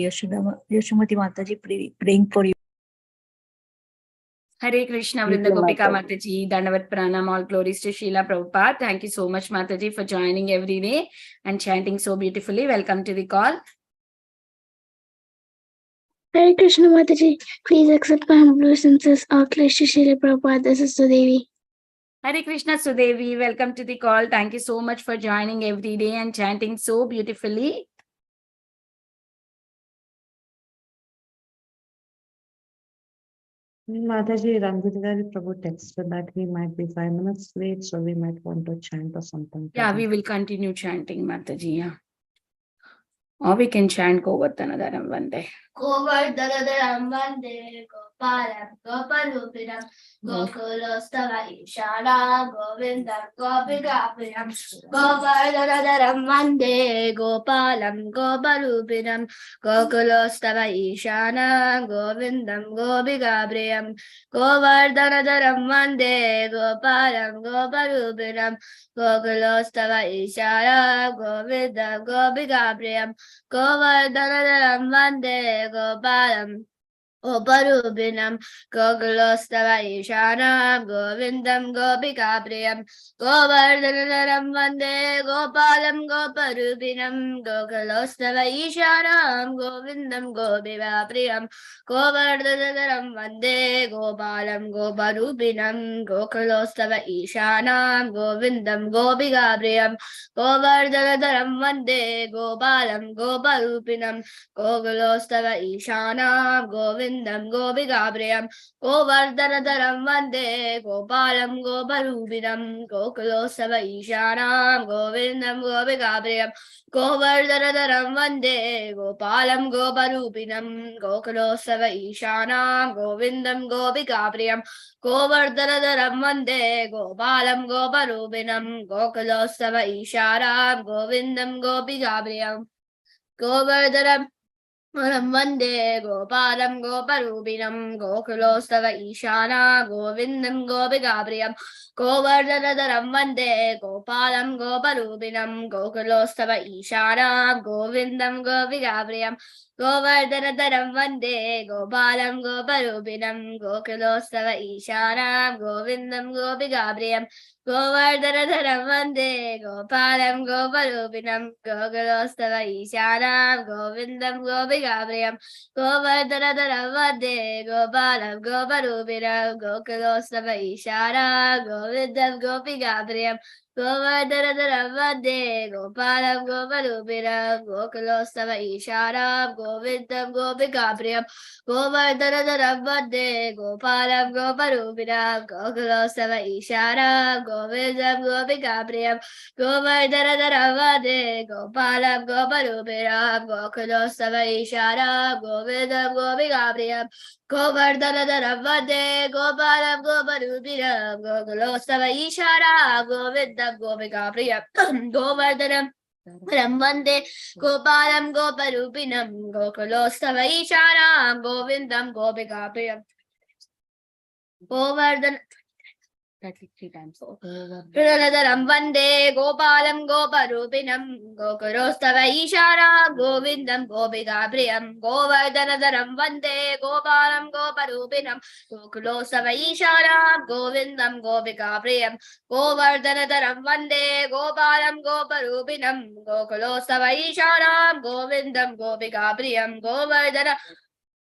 Yashomati Mataji praying for you. Hare Krishna, Vrinda Gopika Mataji, Dandavat Pranam, all glories to Srila Prabhupada. Thank you so much, Mataji, for joining every day and chanting so beautifully. Welcome to the call. Hare Krishna Mataji, please accept my humble obeisances. All glories to Srila Prabhupada. This is Sudevi. Hare Krishna, Sudevi, welcome to the call. Thank you so much for joining every day and chanting so beautifully. Mataji, Ramgiridhari Prabhu texted that he might be 5 minutes late, so we might want to chant or something. Yeah, we will continue chanting, Mataji. Yeah. Or we can chant Govardhanadaram Vande. Govardhanadaram Vande Gopalam Gopalupidam Gokulostava Ishana Govindam Gopikapidam Govardhanadaram Vande Gopalam Gopalupidam Gokulostava Ishana Govindam Gopikapidam Govardhanadaram Vande Gopalam Gopalupidam Gokulostava Ishana Govindam Gopikapidam Govardhanadaram Vande Gopalam Goparubinam Gogolostava Ishanam Govindam Gopikapriyam Govardhanadaram Vande Gopalam Goparubinam Gogolostava Ishanam Govindam Gopikapriyam Govardhanadaram Vande Gopalam Goparubinam Gogolostava Ishanam Govindam Gopikapriyam Govardhanadaram Vande Gopalam Goparubinam Gogolostava Ishanam Govindam Gopikapriyam Govardhanadaram Vande Gopalam Goparubinam Gokulostava Ishanam Govindam Gopikapriyam Govardhanadaram Vande Gopalam Goparubinam Gokulostava Ishanam Govindam Gopikapriyam Govardhanadaram Vande Gopalam Goparubinam Gokulostava Ishanam Govindam Gopikapriyam Govardhanam Vande Gopalam Goparubinam Gokulostava Ishana Govindam Gopikapriyam Govardhanadaram Vande Gopalam Goparubinam Gokulostava Ishana Govindam Gopikapriyam Govardhanadaram Vande Gopalam Goparubinam Gokulostava Ishana Govindam Gopikapriyam Govardhanadaram Vande Gopalam Goparubinam Gokulostava Ishana Govindam Gopikapriyam Govardhanadaram Vande Gopalam Goparubinam Gokulostava Ishana Govindam Gopikapriyam Govardhanadaram Vande Gopalam Goparubinam Gokulostava Ishana Govindam Gopikapriyam Govardhanadaram Vande Gopalam Goparubinam Gokulostava Ishana Govindam Gopikapriyam Govardhanadaram Vande Gopalam Goparubinam Gokulostava Ishana Govindam Gopikapriyam Govardhanadaram Vande Gopalam Goparubinam Gokulostava Ishana Govindam Gopikapriyam Govardhanam Vande Gopalam Goparubinam Gokulostava Ishana Govindam Gopikapriyam Govardhan 3 times. Radhadaram Vande Gopalam Goparubinam Gokulostava Ishana Govindam Gopikapriyam Govardhanadaram Vande Gopalam Goparubinam Gokulostava Ishana Govindam Gopikapriyam Govardhanadaram Vande Gopalam Goparubinam Gokulostava Ishana Govindam Gopikapriyam Govardhana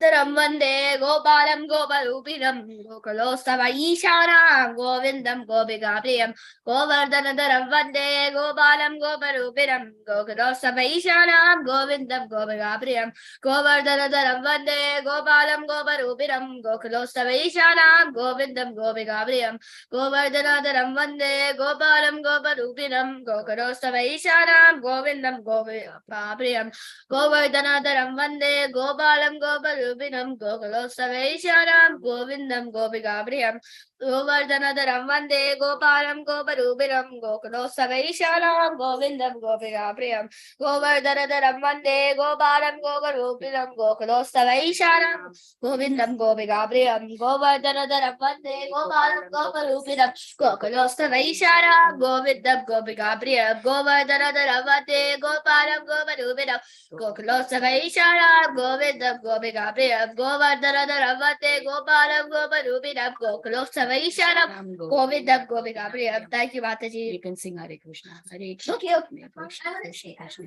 Dharam Vande Gopalam Goparubinam Gokulostava Ishana Govindam Gopikapriyam Govardhanadaram Vande Gopalam Goparubinam Gokulostava Ishana Govindam Gopikapriyam Govardhanadaram Vande Gopalam Goparubinam Gokulostava Ishana Govindam Gopikapriyam Govardhanadaram Vande Gopalam Goparubinam Gokulostava Ishana Govindam Gopikapriyam Govardhanadaram Vande Gopalam Goparubinam Goparupinam Gokulostaveisharam Govindam Gopigapriyam Govardhanadaram Vande Gopalam Goparupinam Gokulostaveisharam Govindam Gopigapriyam Govardhanadaram Vande Gopalam Goparupinam Gokulostaveisharam Govindam Gopigapriyam Govardhanadaram Vande Gopalam Goparupinam Gokulostaveisharam Govindam Gopigapriyam Govardhanadaram Vande Gopalam Goparupinam Gokulostaveisharam Govindam Gopigapriyam Govardhanadaram Vande Gopalam Goparupinam Gokulostaveisharam Govindam Gopigapriyam. Thank you, Mataji. You can sing Hare Krishna. Hare Krishna. Okay, okay. Hare Krishna, Krishna Krishna.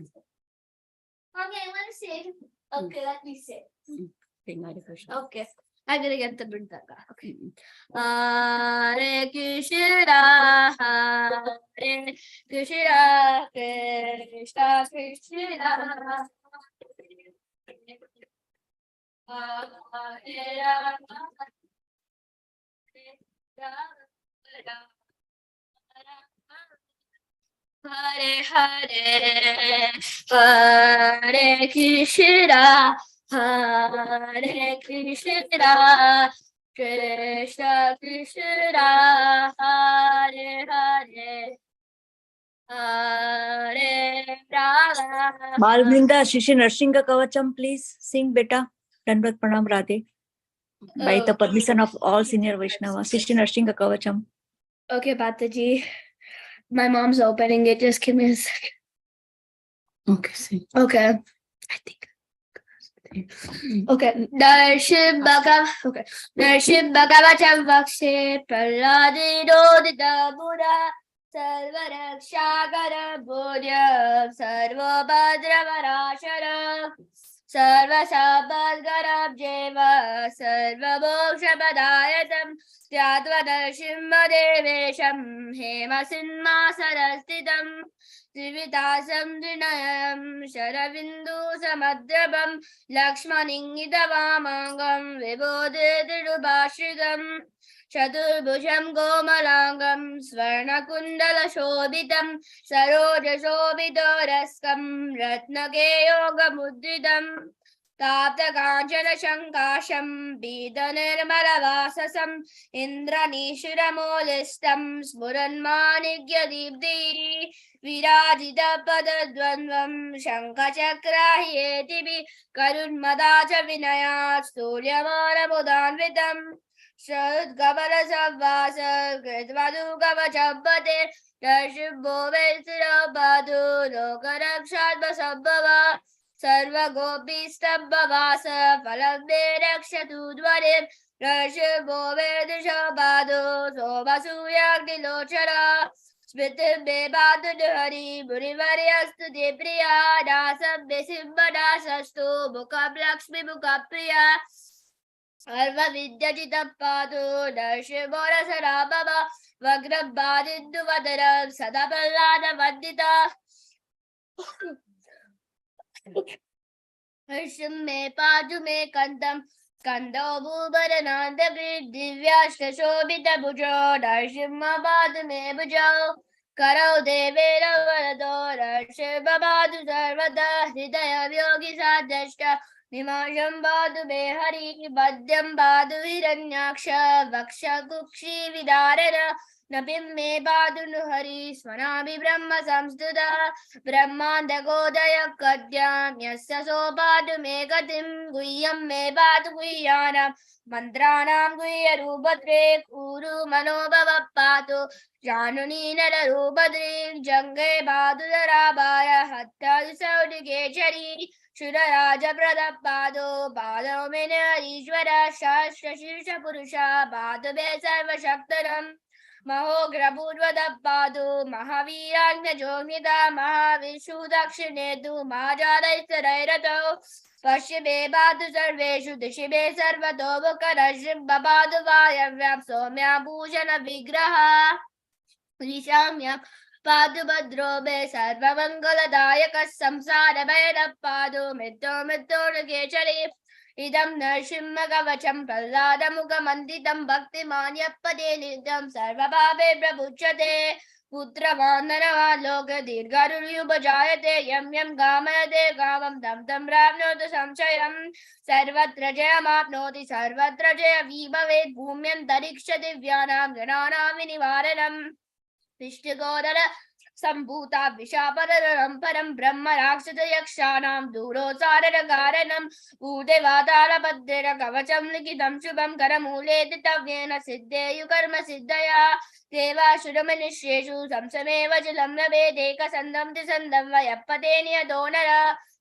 Okay, I want to say. Okay, let me say. Sing Hare Krishna. Okay. I'm gonna get the Brindaga. Okay. Hare Krishna, Hare Krishna, Krishna Krishna. Hare Rama, Hare Hare, Hare Krishna, Hare Krishna, Krishna Krishna, Hare Hare, Hare Rama. Balbrinda, Shishi Narsingha Kavacham, please sing beta. Dandavat Pranam Radhe. By the permission of all senior Vaishnavas, Shishi Narsingha Kavacham. Okay, Mataji. My mom's opening it. Just give me a second. Okay, sing. Okay. I think. Okay. Darshim Bhagav. Okay. Darshim Bhagavatam Vakshe Prahladido Dita Buddha Sarvarakshagara Bodhya Sarva Bhadravarashara Sarva Sabhadgarab Jeva Sarva Moksha Padayatam Tyatvadarshim Devesham Hema Sinma Sarastitam Trivitasam Drinayam Sharavindu Samadrabam Lakshmaningita Vamangam Vibodhidrubashridam Chaturbhujam Gomalangam Swarnakundala Shobhitam Saroja Shobhitoraskam Ratnakeyoga Mudridam Tapta Kanchana Shankasham Bida Nirmala Vasasam Indranishira Molistam Smuran Manikya Dibdi Virajita Padadvanvam Shankachakra Yetibi Karunmadacha Vinayat Stulyamara Mudanvitam Shad Gavara Savasa Gridvadu Gavachabate Rashibbo Vesira Badu Lokarakshat Basabhava Sarva Gopi Stabbhavasa Falabde Rakshatu Dvarim Rashibbo Vedisha Badu Sobasuyak Dilochara Smritim Bebadu Hari Murivariastu Depriya Dasam Besimbadasastu Mukab Lakshmi Mukapriya Sarva Vidyajita Padu Darshibora Sarababa Vagrab Badindu Vadaram Sadapallada Vandita Harsham me Padu me Kandam Kanda Bhubarananda Divyashka Shobhita Bhujo Darshima Padu me Bhujo Karo Devera Varado Darshima Padu Sarvada Hridaya Yogi Sadhashta Nimasham Badu Behari Badhyam Badu Hiranyaksha Vaksha Kukshi Vidarana Nabim Me Badu Nuhari Swanami Brahma Samstuda Brahmanda Godaya Kadyam Yasya So Badu Megatim Guyam Me Badu Guyana Mantranam Guya Rubatre Kuru Manobhava Patu Januni Nara Rubadri Jange Badu Darabaya Hatta Saudi Shuraraja Pradapado, Bado Mena Ishvara Shastra Shirsha Purusha, Bado Besarva Shaktaram, Mahograbudvadapado, Mahaviragna Jomida, Mahavishu Dakshinedu, Mahajada Isarairato, Pashibe Badu Sarveshu, Dishibe Sarvato, Bukarashim Babadu Vayam, Somya Bhujana Vigraha, Rishamya. Padu Badrobe Sarva Mangala Dayaka Samsara Bhaira Padu Mito Kechari Idam Narshimma Gavacham Pralada Muga Manditam Bhakti Manya Pade Nidam Sarva Babe Prabhuchate पुत्रमान्दनवा लोक दीर्घायुर्युपजायते यं यं कामयते कामं तं तं प्राप्नोति संशयम् सर्वत्र जयमाप्नोति सर्वत्र जयविभवेत् भूम्यन्तरिक्ष दिव्यानां गणानां विनिवारणम् विष्णुगोदर सम्भूता विशापरं परं ब्रह्म राक्षस यक्षाणां दूरोसारकारणं भूदेवातालपद्रेण कवचं लिखितं शुभं करमूले दितव्येन सिद्धेयुकर्म सिद्धया देवासुरमनुष्येषु संसमेव जलं लभेदेकसन्दं त्रिसन्दं वयपते नियतो नर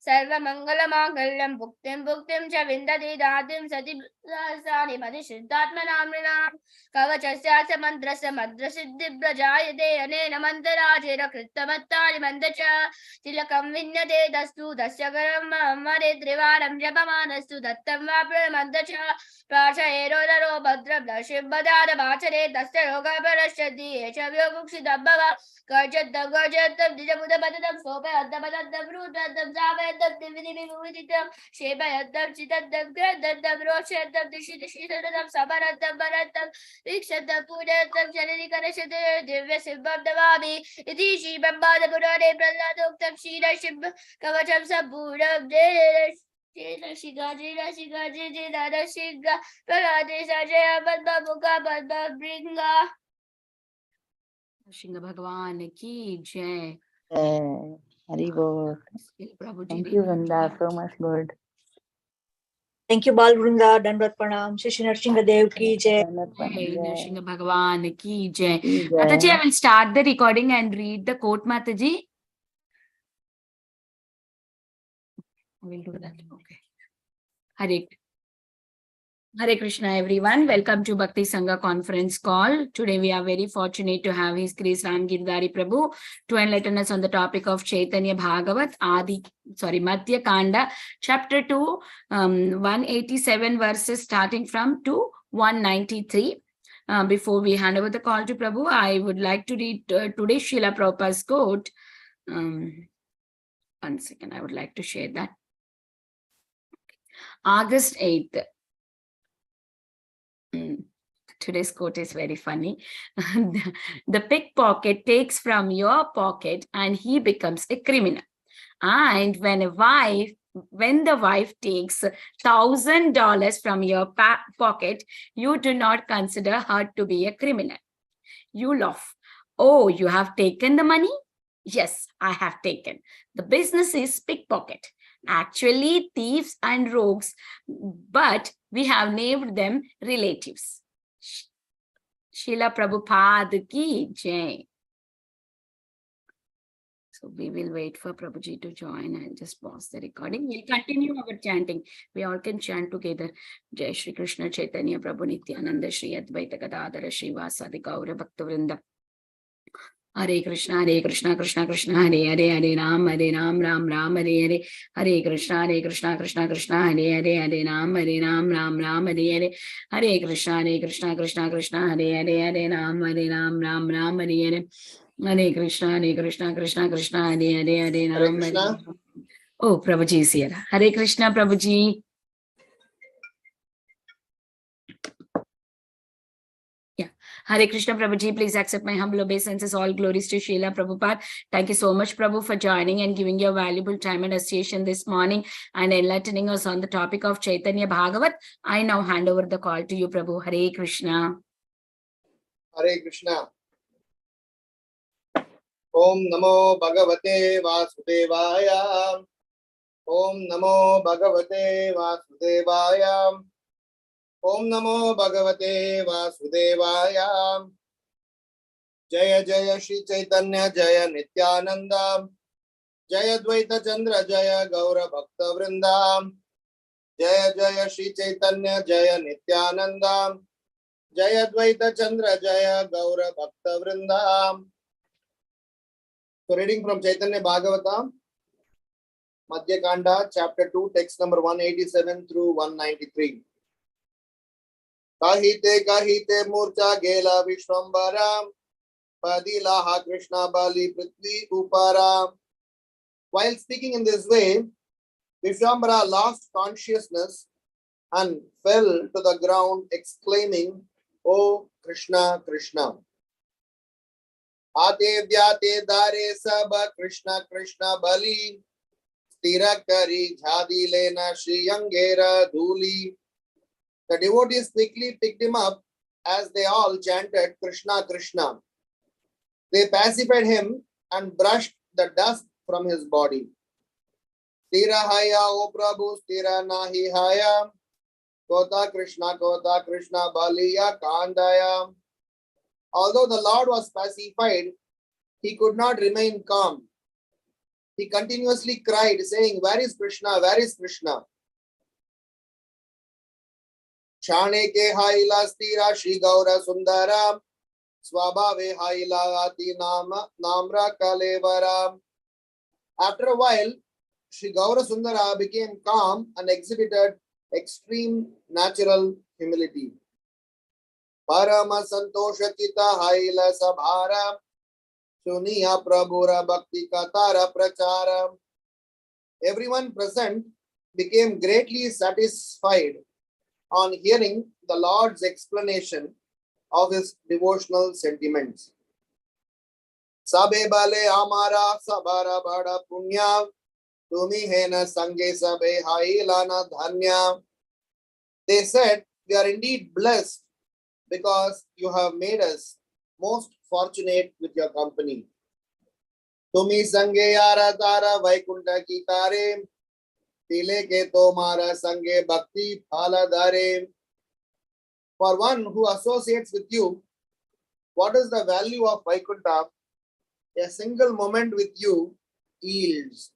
सर्वमङ्गलमाङ्गल्यं भुक्तिं च विन्दति दातिं सति सहस्राणि मदिसिद्धात्मनाम्नां कवचस्यास्य मन्त्रस्य मन्त्रसिद्धिप्रजायते अनेन मन्त्रराजेन कृतमत्तानि मन्त्र च तिलकं विन्यते दस्तु तस्य करं मरे त्रिवारं जपमानस्तु दत्तं वा प्रमन्त्र च प्राचयेरोदरो भद्रब्दशिवदार वाचरे तस्य रोगपरश्यति एष व्योमुक्षितब्भव गर्जद्दं द्विजबुधपदं सोपयद्दपदं रूद्रद्दं सावयद्दं दिविदिविमुदितं शेपयद्दं चितद्दं ग्रद्दं रोषयद्दं दिशिदिशिदं सबरद्दं भरद्दं वीक्षद्दं पूजयद्दं शरीरिकरशते दिव्यसिंहब्दवामि इति श्रीब्रह्माण्डपुराणे प्रह्लादोक्तं क्षीरशिव कवचं सम्पूर्णं शिखा प्रहलादे सजय पद्ममुखा पद्मभृङ्गा Shinga Bhagwan ki jai. Hari Bol. Prabhuji. Thank you, Vrinda. So much good. Thank you, Bal Vrinda. Dandvat Pranam. Shri Narsinghadev ki jai. Jai, Shinga Bhagwan ki jai. Ki jai. Mataji, I will start the recording and read the quote, Mataji. I will do that. Okay. Hare Krishna, everyone. Welcome to Bhakti Sangha conference call. Today we are very fortunate to have His Grace Ramgiridhari Prabhu to enlighten us on the topic of Caitanya BhagaVat, Madhya Kanda, chapter 2, 187 verses starting from to 193. Before we hand over the call to Prabhu, I would like to read today's Srila Prabhupada's quote. 1 second, I would like to share that. August 8th. Today's quote is very funny. The pickpocket takes from your pocket and he becomes a criminal. And when the wife takes $1,000 from your pocket, you do not consider her to be a criminal. You laugh. Oh, you have taken the money? Yes, I have taken. The business is pickpocket. Actually, thieves and rogues, but we have named them relatives. Srila Prabhupada ki jai. So we will wait for Prabhuji to join. I'll just pause the recording. We'll continue our chanting. We all can chant together. Jai Shri Krishna Chaitanya Prabhu Nityananda Shri Advaita Gadadhara Shri Vasadi Gaura Bhakta Vrinda. Hare Krishna Krishna Krishna Hare Hare Hare Ram Ram Ram Hare Hare Hare Krishna Krishna Krishna Hare Hare Hare Ram Ram Ram Hare Hare Hare Krishna Krishna Krishna Hare Hare Hare Ram Ram Hare Hare Hare Krishna Krishna Hare Hare Hare Ram Hare. Oh, Prabhuji is here. Hare Krishna, Prabhuji. Hare Krishna, Prabhuji, please accept my humble obeisances. All glories to Srila Prabhupada. Thank you so much, Prabhu, for joining and giving your valuable time and association this morning and enlightening us on the topic of Caitanya BhagaVat. I now hand over the call to you, Prabhu. Hare Krishna. Hare Krishna. Om Namo Bhagavate Vasudevaya. Om Namo Bhagavate Vasudevaya. Om Namo Bhagavate Vasudevaya. Jaya Jaya Shri Caitanya Jaya Nityananda. Jaya Dvaita Chandra Jaya Gaura Bhakta Vrinda. Jaya Jaya Shri Caitanya Jaya Nityananda. Jaya Dvaita Chandra Jaya Gaura Bhakta Vrinda. So reading from Caitanya Bhagavatam, Madhya Kanda, chapter 2, text number 187 through 193. Kahite kahite murcha gela Vishwambara, Padilaha Krishna Bali Prithvi Upara. While speaking in this way, Vishwambara lost consciousness and fell to the ground exclaiming, "O Krishna, Krishna." आते व्याते दारे सब कृष्ण कृष्ण बलि स्थिर करी झादी लेना श्री अंगेरा धूली. The devotees quickly picked him up as they all chanted Krishna Krishna. They pacified him and brushed the dust from his body. Stira haya, O Prabhu, stira nahi haya. Kota Krishna Baliya Kandaya. Although the Lord was pacified, he could not remain calm. He continuously cried, saying, "Where is Krishna? Where is Krishna?" Shane ke haila stira Shri Gaura Sundara. Swabhave haila ati namra kalevara. After a while, Shri Gaura Sundara became calm and exhibited extreme natural humility. Parama Santosha Chita Haila Sabhara Suniya Prabhura Bhakti Katara Prachara. Everyone present became greatly satisfied on hearing the Lord's explanation of his devotional sentiments. Sabe bale amara sabara bada punya tumi hena sange sabe hailana dhanya. They said, "We are indeed blessed because you have made us most fortunate with your company. Tumi sange yara tara vaikunta ki tare tile ke tomara sange bhakti phala dare." For one who associates with you, what is the value of Vaikunta? A single moment with you yields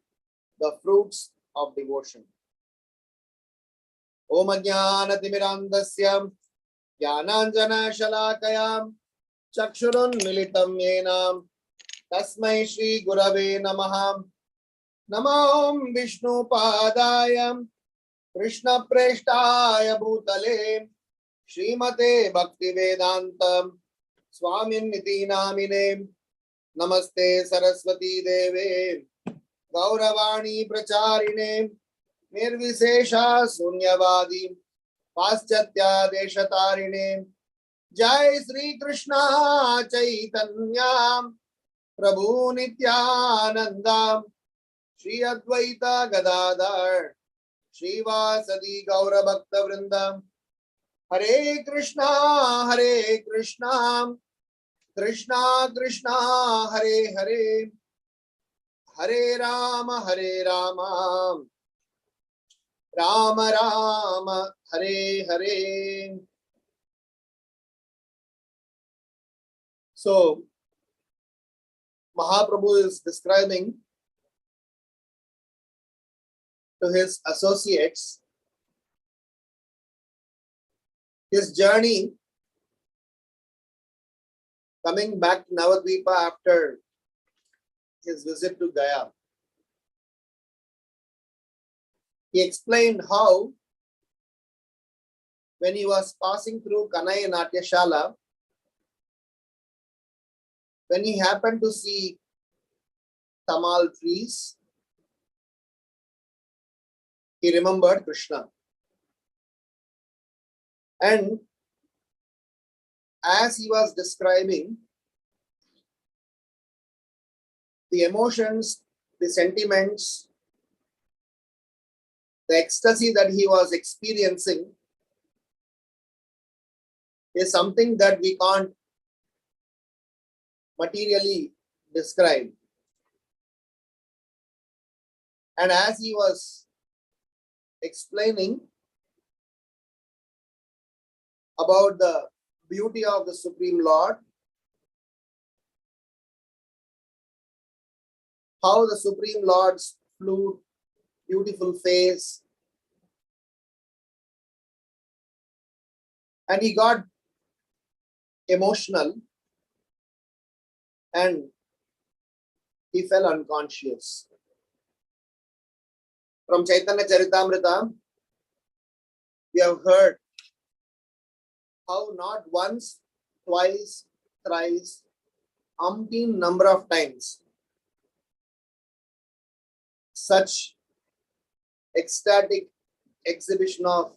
the fruits of devotion. Om Ajnana Timirandasya Jnananjana Shalakayam Chakshurun Militam Yenam Tasmai Shri Gurave Namaham Namam Vishnu Padayam Krishna Preshtaya Bhutale Srimate Bhakti Vedantam Swamin Niti Namine Namaste Saraswati Deve Gauravani Pracharine Nirvisesha Sunyavadi Paschatya Deshatarine Jai Sri Krishna Chaitanya Prabhu Nityananda Shri Advaita Gadadhar Shri Vasadi Gaura Bhakta Vrindam Hare Krishna Krishna Krishna Hare Hare Hare Rama Rama Rama Hare Hare. So Mahaprabhu is describing to his associates his journey coming back to Navadvipa after his visit to Gaya. He explained how when he was passing through Kanai Natyashala, when he happened to see tamal trees, he remembered Krishna. And as he was describing the emotions, the sentiments, the ecstasy that he was experiencing is something that we can't materially describe. And as he was explaining about the beauty of the Supreme Lord, how the Supreme Lord's flute, beautiful face, and he got emotional and he fell unconscious. From Chaitanya Charitamrita, we have heard how not once, twice, thrice, umpteen number of times such ecstatic exhibition of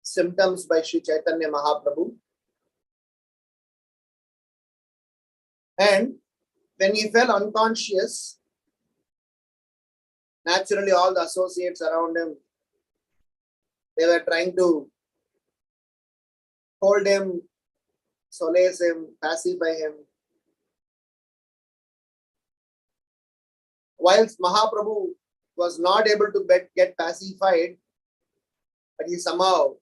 symptoms by Sri Chaitanya Mahaprabhu. And And when he fell unconscious, naturally all the associates around him, they were trying to hold him, solace him, pacify him. Whilst Mahaprabhu was not able to get pacified, but he somehow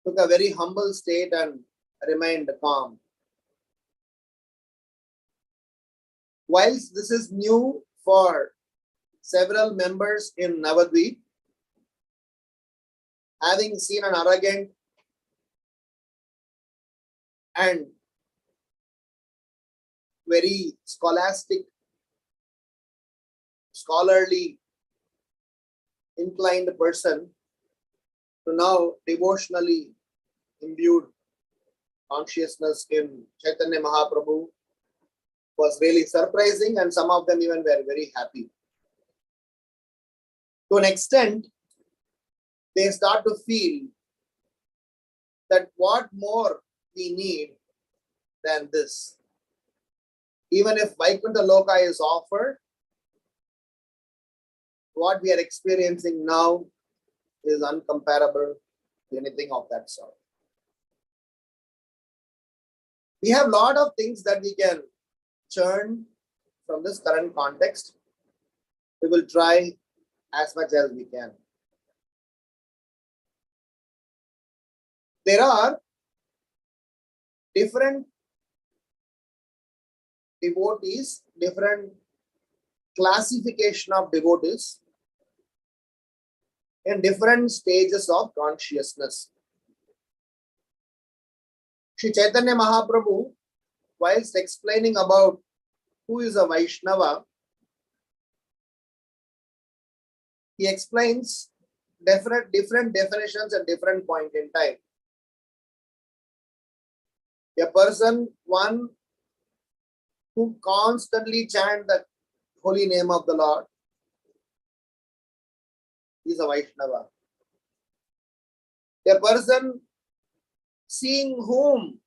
took a very humble state and remained calm. Whilst this is new for several members in Navadvip, having seen an arrogant and very scholarly inclined person to now devotionally imbued consciousness in Chaitanya Mahaprabhu was really surprising, and some of them even were very happy. To an extent, they start to feel that what more we need than this. Even if Vaikuntha Loka is offered, what we are experiencing now is uncomparable to anything of that sort. We have a lot of things that we can churn from this current context. We will try as much as we can. There are different devotees, different classification of devotees in different stages of consciousness. Sri Chaitanya Mahaprabhu, whilst explaining about who is a Vaishnava, he explains different definitions at different point in time. A person, one who constantly chant the holy name of the Lord, is a Vaishnava. A person seeing whom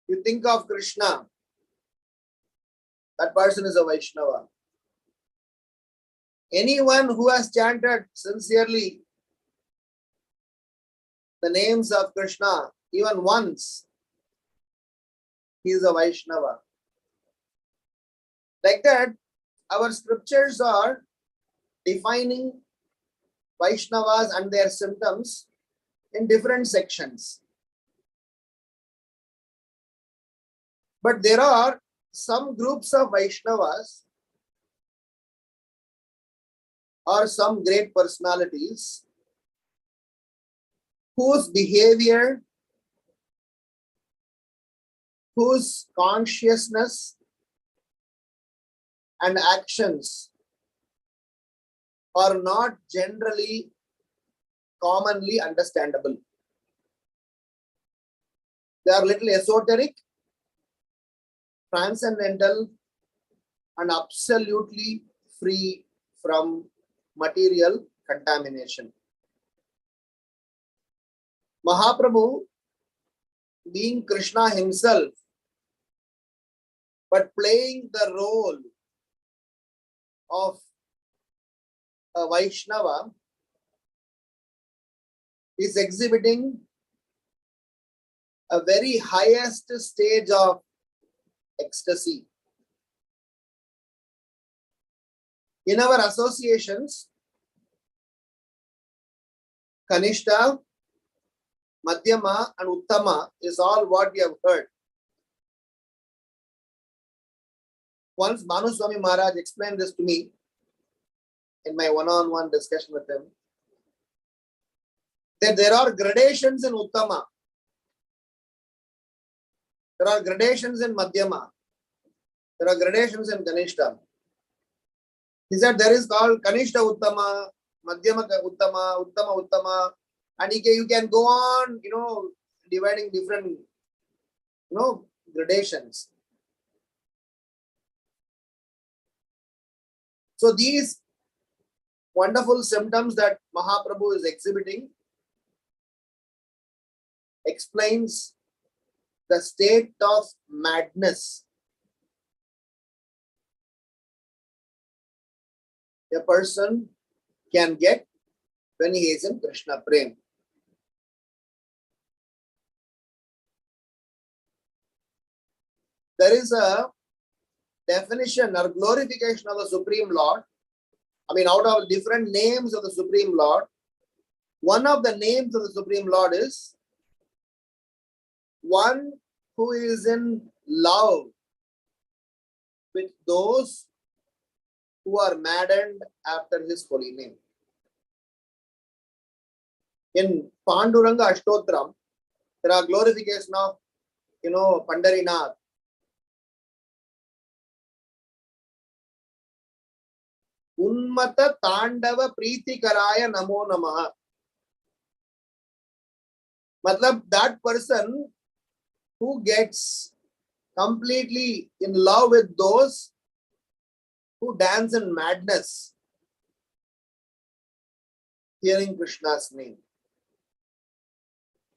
you think of Krishna, that person is a Vaishnava. Anyone who has chanted sincerely the names of Krishna even once, he is a Vaishnava. Like that, our scriptures are defining Vaishnavas and their symptoms in different sections. But there are some groups of Vaishnavas or some great personalities whose behavior, whose consciousness and actions are not generally commonly understandable. They are little esoteric, transcendental, and absolutely free from material contamination. Mahaprabhu, being Krishna himself, but playing the role of a Vaishnava, is exhibiting a very highest stage of ecstasy. In our associations, Kanishta, Madhyama and Uttama is all what we have heard. Once Manu Swami Maharaj explained this to me in my one-on-one discussion with him, that there are gradations in Uttama, there are gradations in Madhyama, there are gradations in Kanishta. He said there is called Kanishta Uttama, Madhyama Uttama, Uttama Uttama, and you can go on, dividing different, gradations. So these wonderful symptoms that Mahaprabhu is exhibiting explains the state of madness a person can get when he is in Krishna Prem. There is a definition or glorification of the Supreme Lord. I mean, out of different names of the Supreme Lord, one of the names of the Supreme Lord is one who is in love with those who are maddened after his holy name. In Panduranga Ashtotram, there are glorification of, Pandarinath. Unmata Tandava Pritikaraya Namo Namaha. Matlab, that person who gets completely in love with those who dance in madness, hearing Krishna's name.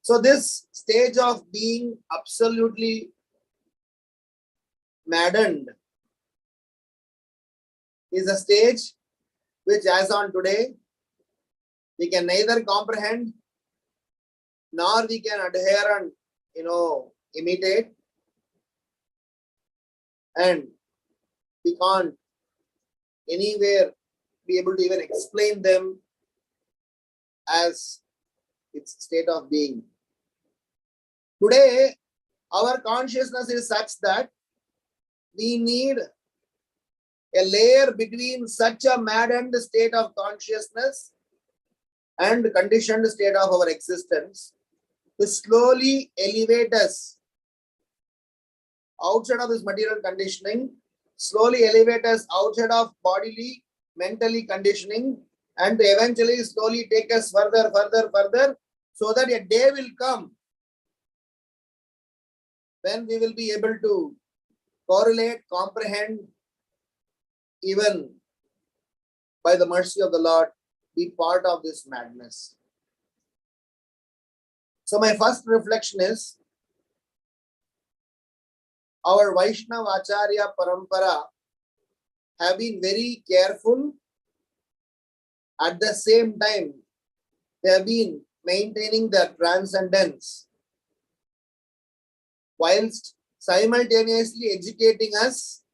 So this stage of being absolutely maddened is a stage which, as on today, we can neither comprehend nor we can adhere and imitate, and we can't anywhere be able to even explain them as its state of being. Today, our consciousness is such that we need a layer between such a maddened state of consciousness and conditioned state of our existence to slowly elevate us outside of this material conditioning, slowly elevate us outside of bodily, mentally conditioning, and to eventually slowly take us further, so that a day will come when we will be able to correlate, comprehend, even by the mercy of the Lord, be part of this madness. So my first reflection is, our Vaishnava Acharya Parampara have been very careful. At the same time, they have been maintaining their transcendence whilst simultaneously educating us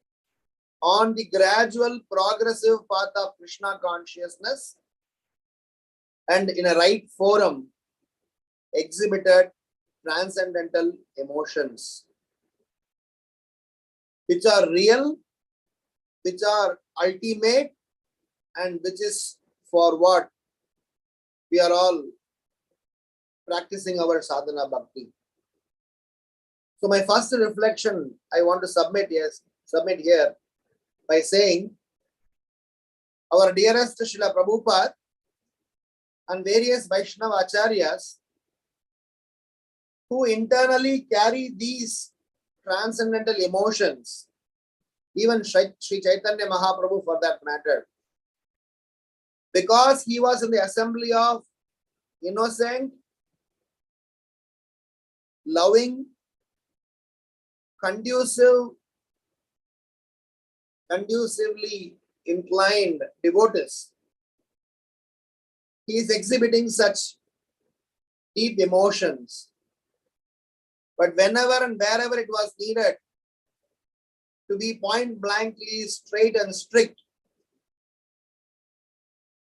on the gradual progressive path of Krishna consciousness, and in a right forum exhibited transcendental emotions which are real, which are ultimate, and which is for what we are all practicing our sadhana bhakti. So my first reflection I want to submit here by saying, our dearest Srila Prabhupada and various Vaishnava Acharyas who internally carry these transcendental emotions, even Sri Caitanya Mahaprabhu for that matter, because he was in the assembly of innocent, loving, conducively inclined devotees. He is exhibiting such deep emotions. But whenever and wherever it was needed to be point blankly straight and strict,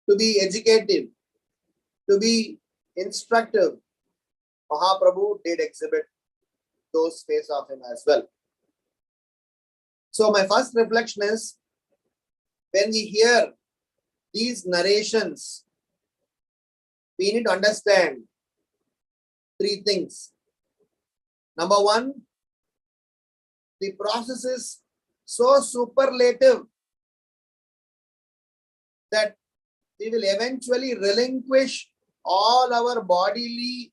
to be educative, to be instructive, Mahaprabhu did exhibit those phases of him as well. So my first reflection is, when we hear these narrations, we need to understand three things. Number one, the process is so superlative that we will eventually relinquish all our bodily,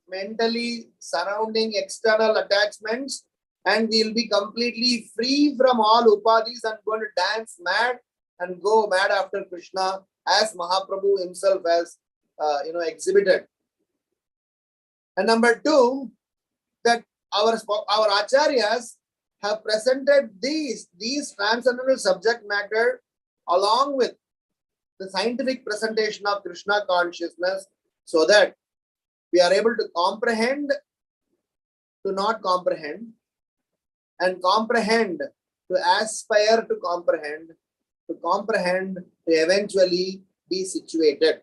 mentally surrounding external attachments, and we will be completely free from all upadhis and going to dance mad and go mad after Krishna, as Mahaprabhu himself has exhibited. And number two, that our acharyas have presented these transcendental subject matter along with the scientific presentation of Krishna consciousness, so that we are able to comprehend, to not comprehend, and comprehend to aspire to comprehend to eventually be situated.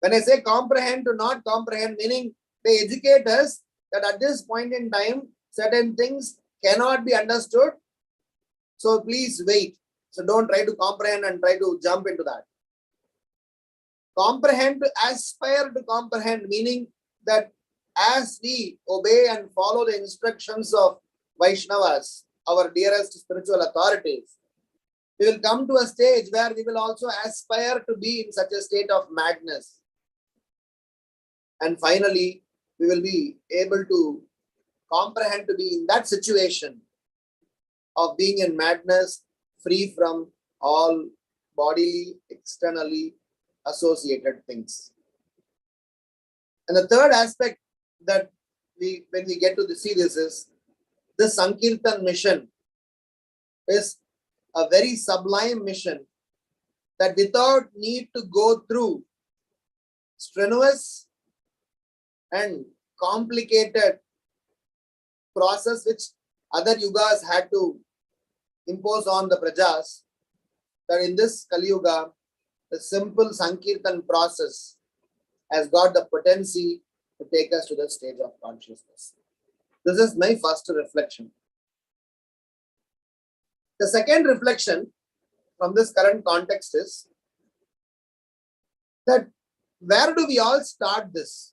When I say comprehend to not comprehend, meaning they educate us that at this point in time, certain things cannot be understood. So please wait. So don't try to comprehend and try to jump into that. Comprehend to aspire to comprehend, meaning that as we obey and follow the instructions of Vaishnavas, our dearest spiritual authorities, we will come to a stage where we will also aspire to be in such a state of madness. And finally, we will be able to comprehend to be in that situation of being in madness, free from all bodily, externally associated things. And the third aspect that when we get to see this is, this Sankirtan mission is a very sublime mission that without need to go through strenuous and complicated process which other yugas had to impose on the prajas, that in this Kali Yuga, the simple Sankirtan process has got the potency to take us to the stage of consciousness. This is my first reflection. The second reflection from this current context is that where do we all start this?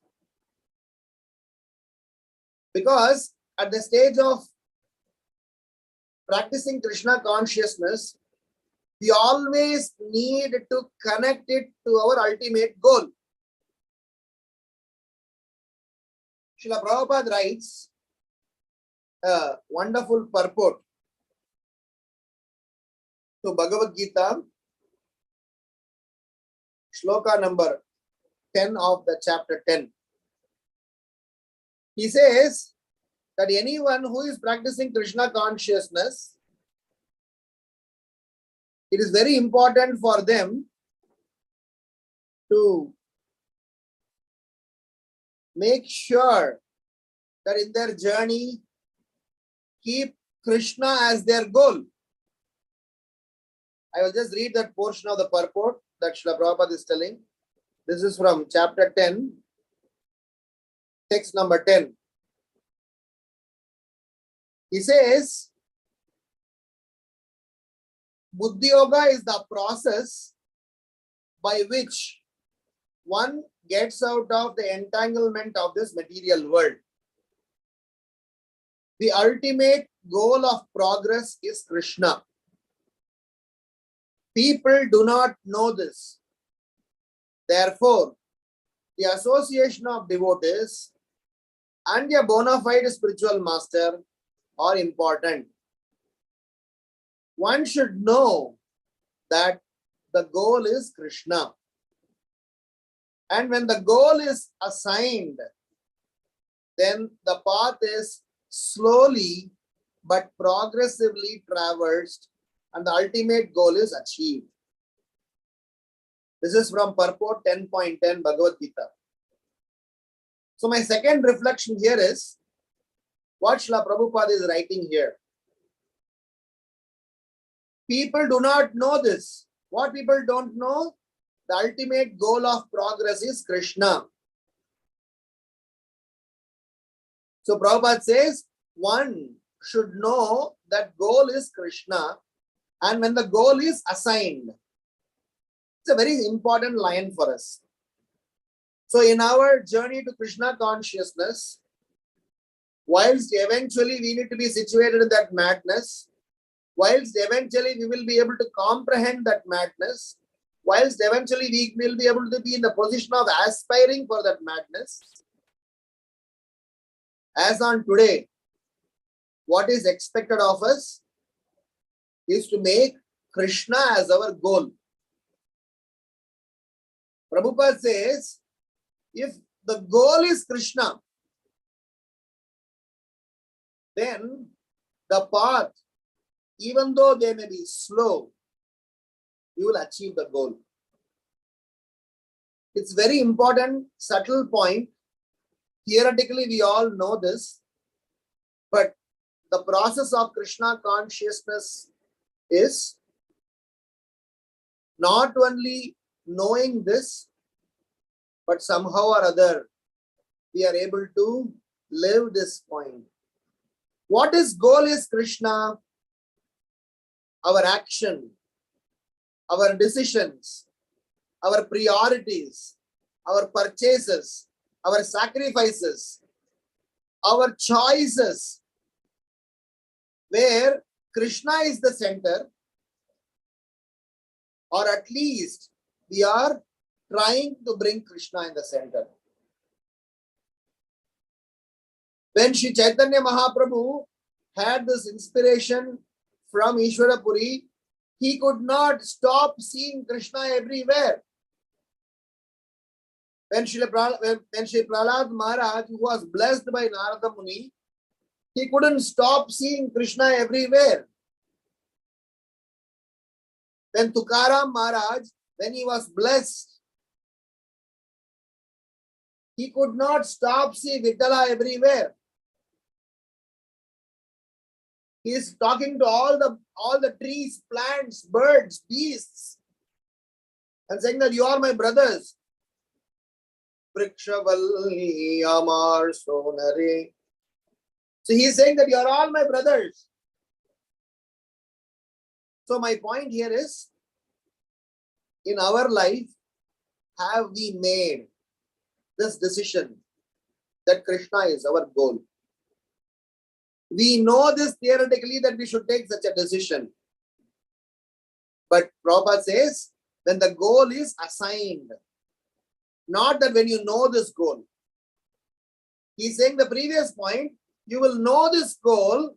Because at the stage of practicing Krishna consciousness, we always need to connect it to our ultimate goal. Srila Prabhupada writes a wonderful purport to Bhagavad Gita, shloka number 10 of the chapter 10. He says that anyone who is practicing Krishna consciousness, it is very important for them to make sure that in their journey, keep Krishna as their goal. I will just read that portion of the purport that Srila Prabhupada is telling. This is from chapter 10, text number 10. He says, Buddhi Yoga is the process by which one gets out of the entanglement of this material world. The ultimate goal of progress is Krishna. People do not know this. Therefore, the association of devotees and a bona fide spiritual master are important. One should know that the goal is Krishna. And when the goal is assigned, then the path is slowly but progressively traversed and the ultimate goal is achieved. This is from purport 10.10 Bhagavad Gita. So my second reflection here is what Srila Prabhupada is writing here. People do not know this. What people don't know? The ultimate goal of progress is Krishna. So Prabhupada says, one should know that goal is Krishna, and when the goal is assigned. It's a very important line for us. So in our journey to Krishna consciousness, whilst eventually we need to be situated in that madness, whilst eventually we will be able to comprehend that madness, whilst eventually we will be able to be in the position of aspiring for that madness, as on today, what is expected of us is to make Krishna as our goal. Prabhupada says, if the goal is Krishna, then the path, even though they may be slow, you will achieve the goal. It's very important, subtle point. Theoretically, we all know this, but the process of Krishna consciousness is not only knowing this, but somehow or other, we are able to live this point. What is goal is Krishna? Our action, our decisions, our priorities, our purchases, our sacrifices, our choices, where Krishna is the center, or at least we are trying to bring Krishna in the center. When Sri Caitanya Mahaprabhu had this inspiration from Ishwarapuri, he could not stop seeing Krishna everywhere. When Sri Prahlad Maharaj, who was blessed by Narada Muni, he couldn't stop seeing Krishna everywhere. When Tukaram Maharaj, when he was blessed, he could not stop seeing Vittala everywhere. He is talking to all the trees, plants, birds, beasts, and saying that you are my brothers. Vrikshavalli Amar Sonare. So he is saying that you are all my brothers. So my point here is, in our life, have we made this decision that Krishna is our goal? We know this theoretically that we should take such a decision. But Prabhupada says, when the goal is assigned, not that when you know this goal. He's saying the previous point, you will know this goal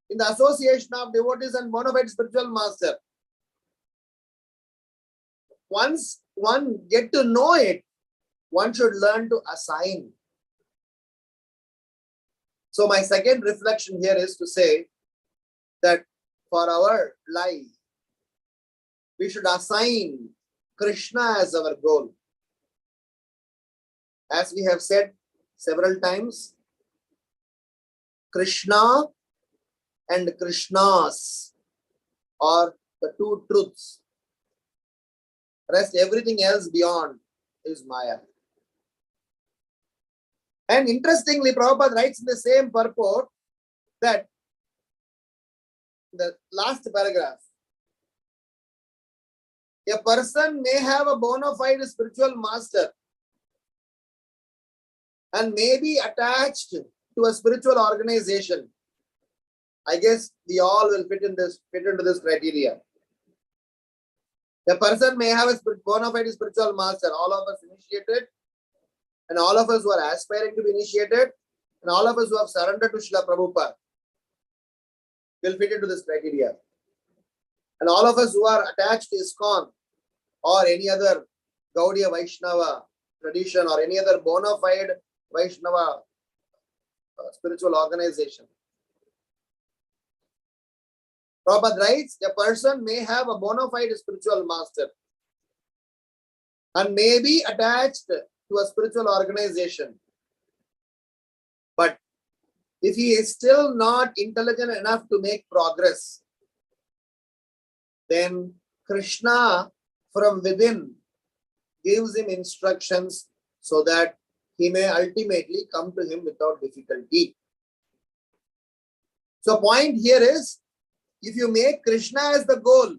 in the association of devotees and bona fide spiritual master. Once one get to know it, one should learn to assign. So my second reflection here is to say that for our life, we should assign Krishna as our goal. As we have said several times, Krishna and Krishnas are the two truths. Rest everything else beyond is Maya. And interestingly, Prabhupada writes in the same purport that the last paragraph, a person may have a bona fide spiritual master and may be attached to a spiritual organization. I guess we all will fit into this criteria. A person may have a bona fide spiritual master, all of us initiated, and all of us who are aspiring to be initiated, and all of us who have surrendered to Srila Prabhupada will fit into this criteria. And all of us who are attached to ISKCON or any other Gaudiya Vaishnava tradition or any other bona fide Vaishnava spiritual organization. Prabhupada writes, a person may have a bona fide spiritual master and may be attached to a spiritual organization. But if he is still not intelligent enough to make progress, then Krishna from within gives him instructions so that he may ultimately come to him without difficulty. So point here is, if you make Krishna as the goal,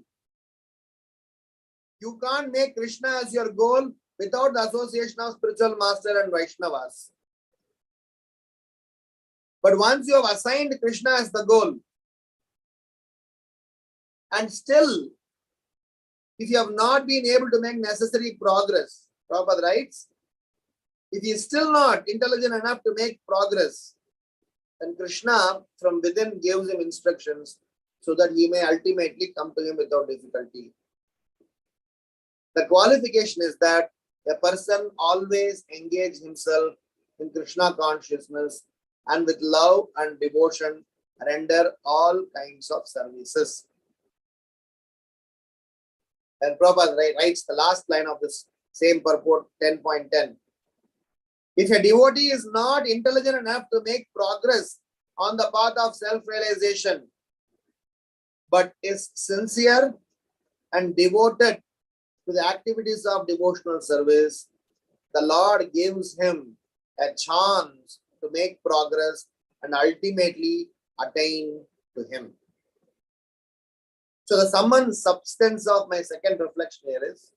you can't make Krishna as your goal without the association of spiritual master and Vaishnavas. But once you have assigned Krishna as the goal, and still, if you have not been able to make necessary progress, Prabhupada writes, if he is still not intelligent enough to make progress, then Krishna from within gives him instructions so that he may ultimately come to him without difficulty. The qualification is that a person always engage himself in Krishna consciousness and with love and devotion render all kinds of services. And Prabhupada writes the last line of this same purport, 10.10. If a devotee is not intelligent enough to make progress on the path of self-realization, but is sincere and devoted to the activities of devotional service, the Lord gives him a chance to make progress and ultimately attain to him. So the sum and substance of my second reflection here is,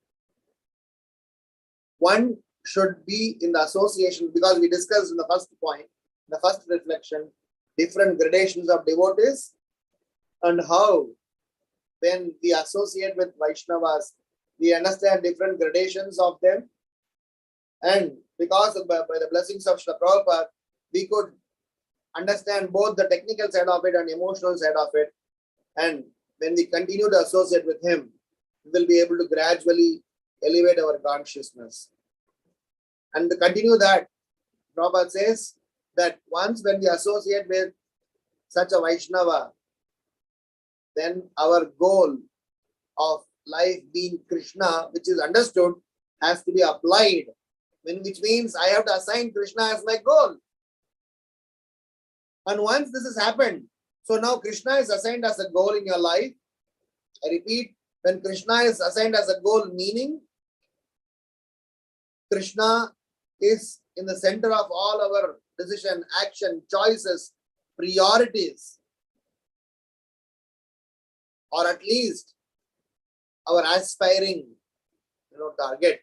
one should be in the association, because we discussed in the first point, the first reflection, different gradations of devotees and how when we associate with Vaishnavas, we understand different gradations of them. And because by the blessings of Srila Prabhupada, we could understand both the technical side of it and emotional side of it. And when we continue to associate with him, we will be able to gradually elevate our consciousness. And to continue that, Prabhupada says that once when we associate with such a Vaishnava, then our goal of life being Krishna, which is understood, has to be applied, which means I have to assign Krishna as my goal. And once this has happened, so now Krishna is assigned as a goal in your life. I repeat, when Krishna is assigned as a goal, meaning Krishna is in the center of all our decision, action, choices, priorities, or at least our aspiring target.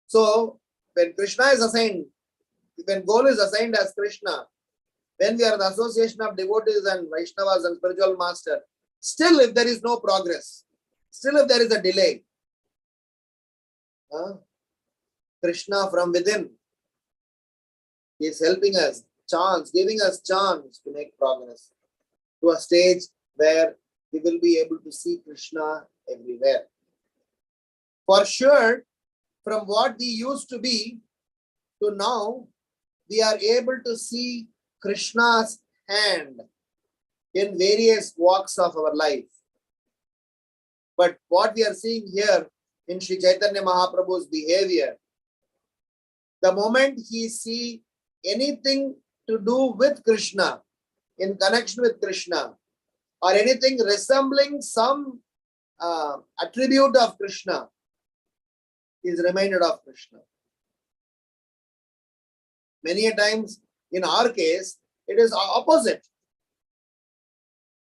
So when Krishna is assigned, when goal is assigned as Krishna, when we are in the association of devotees and Vaishnavas and spiritual master, still if there is no progress, still if there is a delay, Krishna from within is helping us, giving us chance to make progress to a stage where we will be able to see Krishna everywhere. For sure, from what we used to be to now, we are able to see Krishna's hand in various walks of our life. But what we are seeing here in Sri Chaitanya Mahaprabhu's behavior, the moment he sees anything to do with Krishna, in connection with Krishna, or anything resembling some attribute of Krishna, he is reminded of Krishna. Many a times, in our case, it is opposite.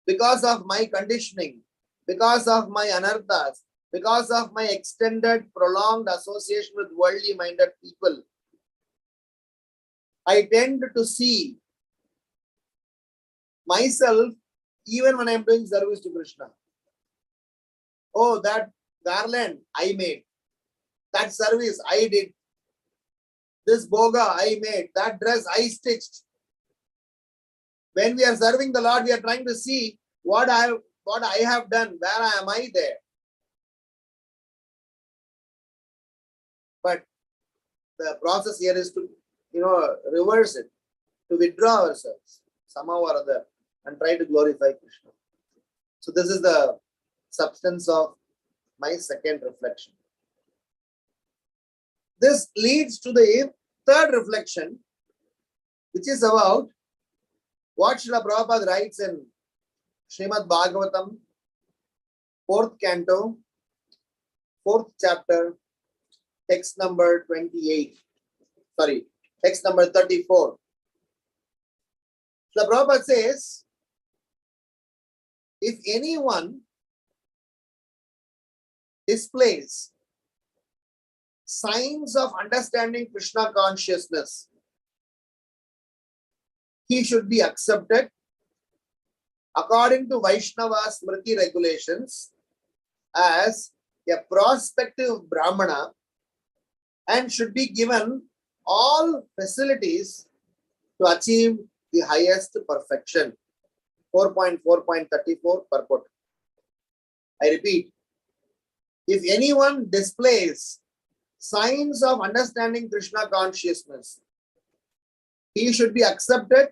Because of my conditioning, because of my anarthas, because of my extended, prolonged association with worldly-minded people, I tend to see myself even when I am doing service to Krishna. Oh, that garland I made, that service I did, this boga I made, that dress I stitched. When we are serving the Lord, we are trying to see what I have done, where am I there. But the process here is to reverse it, to withdraw ourselves somehow or other and try to glorify Krishna. So this is the substance of my second reflection. This leads to the third reflection, which is about what Srila Prabhupada writes in Srimad Bhagavatam, 4th canto, 4th chapter, text number 28. Sorry, text number 34. Srila Prabhupada says, if anyone displays signs of understanding Krishna consciousness, he should be accepted according to Vaishnava Smriti regulations as a prospective Brahmana and should be given all facilities to achieve the highest perfection. 4.4.34 purport. I repeat, if anyone displays signs of understanding Krishna consciousness, he should be accepted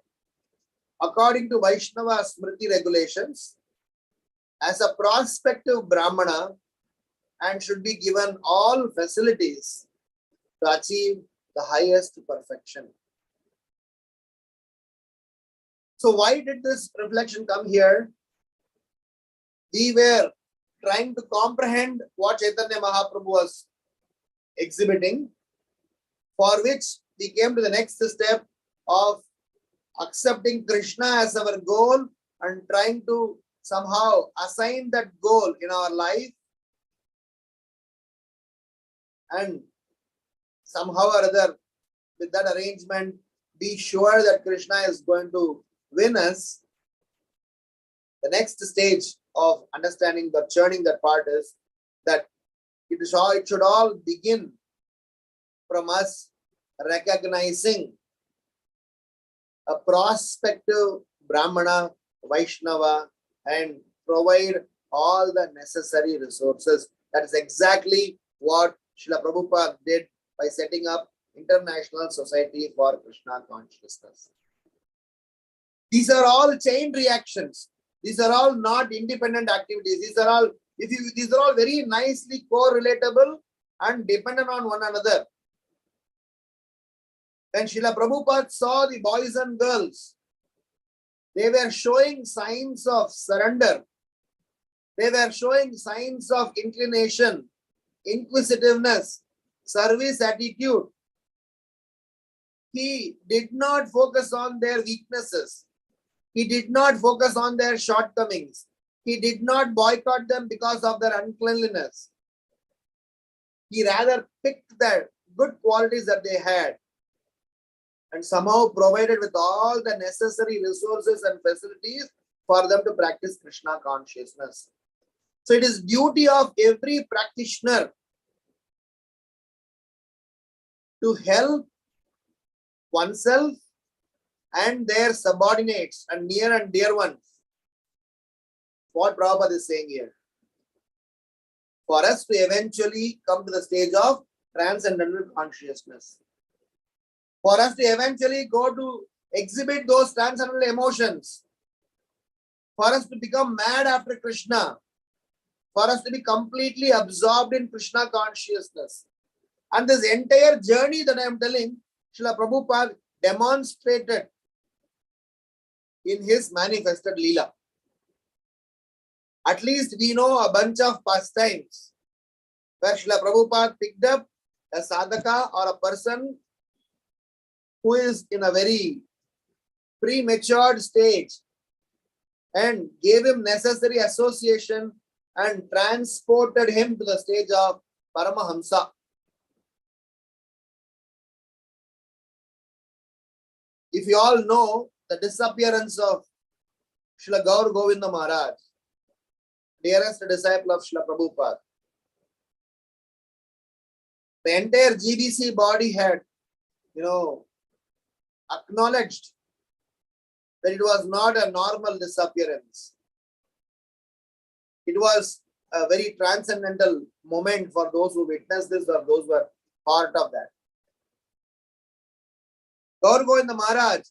according to Vaishnava Smriti regulations as a prospective Brahmana and should be given all facilities to achieve the highest perfection. So why did this reflection come here? We were trying to comprehend what Chaitanya Mahaprabhu was exhibiting, for which we came to the next step of accepting Krishna as our goal and trying to somehow assign that goal in our life, and somehow or other with that arrangement be sure that Krishna is going to win us. The next stage of understanding the churning that part is that it should all begin from us recognizing a prospective Brahmana, Vaishnava, and provide all the necessary resources. That is exactly what Srila Prabhupada did by setting up International Society for Krishna Consciousness. These are all chain reactions. These are all not independent activities. These are all very nicely correlatable and dependent on one another. When Srila Prabhupada saw the boys and girls, they were showing signs of surrender. They were showing signs of inclination, inquisitiveness, service attitude. He did not focus on their weaknesses. He did not focus on their shortcomings. He did not boycott them because of their uncleanliness. He rather picked the good qualities that they had and somehow provided with all the necessary resources and facilities for them to practice Krishna consciousness. So it is duty of every practitioner to help oneself and their subordinates and near and dear ones. What Prabhupada is saying here. For us to eventually come to the stage of transcendental consciousness. For us to eventually go to exhibit those transcendental emotions. For us to become mad after Krishna. For us to be completely absorbed in Krishna consciousness. And this entire journey that I am telling, Srila Prabhupada demonstrated in his manifested Leela. At least we know a bunch of pastimes where Srila Prabhupada picked up a sadhaka or a person who is in a very prematured stage and gave him necessary association and transported him to the stage of Paramahamsa. If you all know the disappearance of Srila Gaur Govinda Maharaj, dearest disciple of Srila Prabhupada, the entire GBC body had, acknowledged that it was not a normal disappearance. It was a very transcendental moment for those who witnessed this or those who were part of that. Gaur Govinda Maharaj,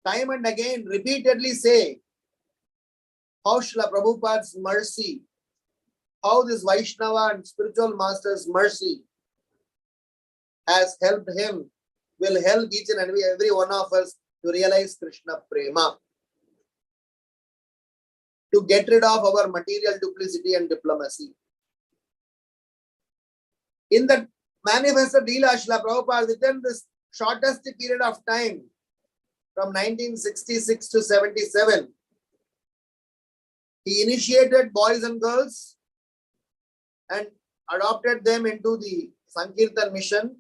time and again, repeatedly say how Srila Prabhupada's mercy, how this Vaishnava and spiritual master's mercy has helped him, will help each and every one of us to realize Krishna Prema, to get rid of our material duplicity and diplomacy. In the manifested Leela, Srila Prabhupada, within this shortest period of time, from 1966 to 77, he initiated boys and girls and adopted them into the Sankirtan mission,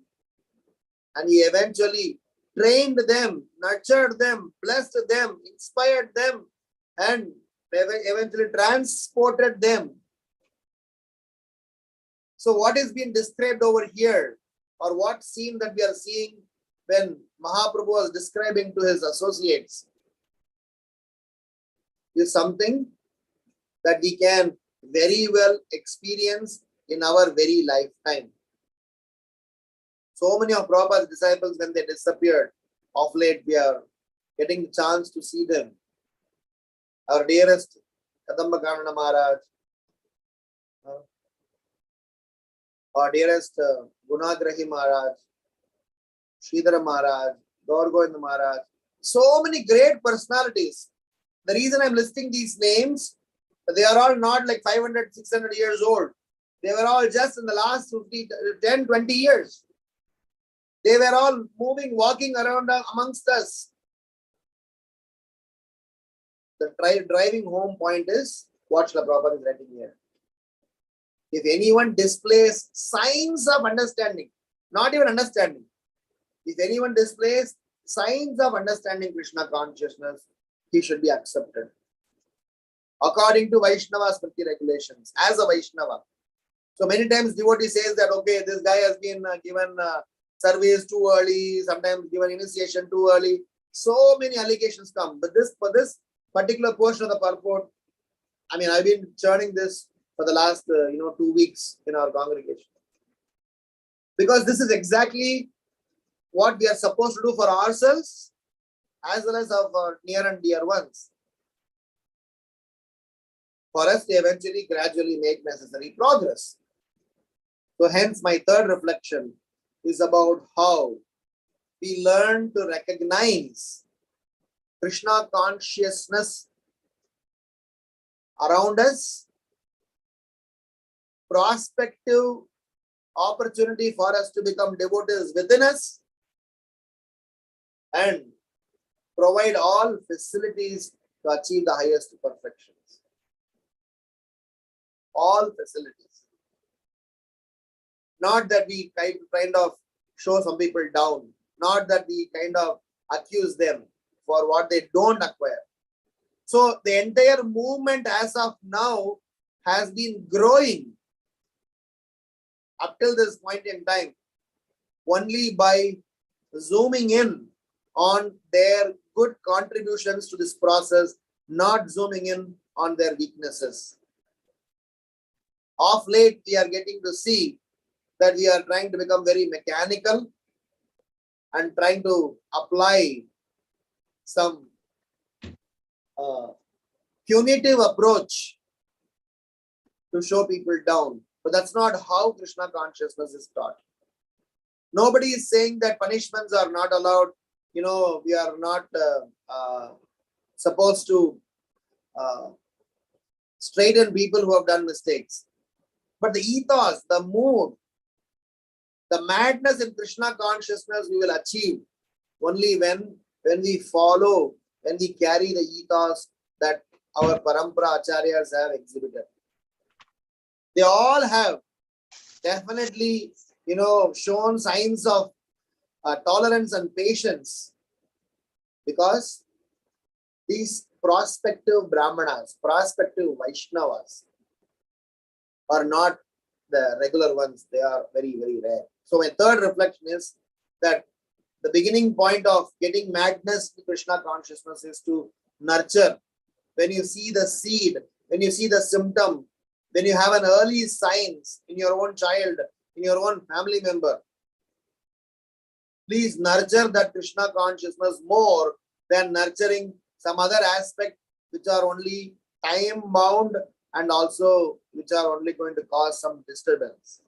and he eventually trained them, nurtured them, blessed them, inspired them, and eventually transported them. So what is being described over here, or what scene that we are seeing when Mahaprabhu was describing to his associates, is something that we can very well experience in our very lifetime. So many of Prabhupada's disciples, when they disappeared, Of late, we are getting the chance to see them. Our dearest Kadamba Kanana Maharaj, our dearest Gunagrahi Maharaj, Sridhara Maharaj, Gauragovinda Maharaj, so many great personalities. The reason I'm listing these names, they are all not like 500, 600 years old. They were all just in the last 50, 10, 20 years. They were all moving, walking around amongst us. The driving home point is what Srila Prabhupada is writing here. If anyone displays signs of understanding, not even understanding, if anyone displays signs of understanding Krishna consciousness, he should be accepted. According to Vaishnava Smriti regulations, as a Vaishnava. So many times devotee says that, okay, this guy has been given service too early, sometimes given initiation too early. So many allegations come. But for this particular portion of the purport, I mean, I've been churning this for the last 2 weeks in our congregation. Because this is exactly what we are supposed to do for ourselves as well as of our near and dear ones. For us to eventually gradually make necessary progress. So hence my third reflection is about how we learn to recognize Krishna consciousness around us, prospective opportunity for us to become devotees within us, and provide all facilities to achieve the highest perfections. All facilities. Not that we kind of show some people down, not that we kind of accuse them for what they don't acquire. So the entire movement as of now has been growing up till this point in time only by zooming in on their good contributions to this process, not zooming in on their weaknesses. Of late, we are getting to see that we are trying to become very mechanical and trying to apply some punitive approach to show people down. But that's not how Krishna consciousness is taught. Nobody is saying that punishments are not allowed. We are not supposed to straighten people who have done mistakes. But the ethos, the mood, the madness in Krishna consciousness we will achieve only when we follow, when we carry the ethos that our parampara acharyas have exhibited. They all have definitely, shown signs of tolerance and patience, because these prospective Brahmanas, prospective Vaishnavas are not the regular ones. They are very, very rare. So my third reflection is that the beginning point of getting madness to Krishna consciousness is to nurture. When you see the seed, when you see the symptom, when you have an early signs in your own child, in your own family member, please nurture that Krishna consciousness more than nurturing some other aspect which are only time bound and also which are only going to cause some disturbance.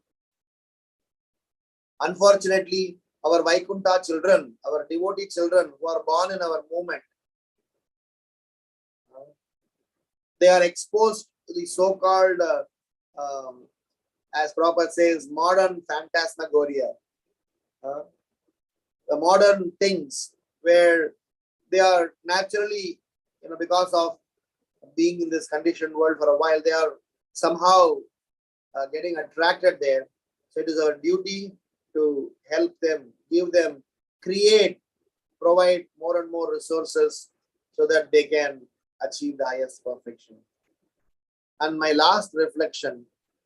Unfortunately, our Vaikunta children, our devotee children who are born in our movement, they are exposed to the so-called, as Prabhupada says, modern phantasmagoria. The modern things where they are naturally, because of being in this conditioned world for a while, they are somehow getting attracted there. So it is our duty to help them, give them, create, provide more and more resources so that they can achieve the highest perfection. And my last reflection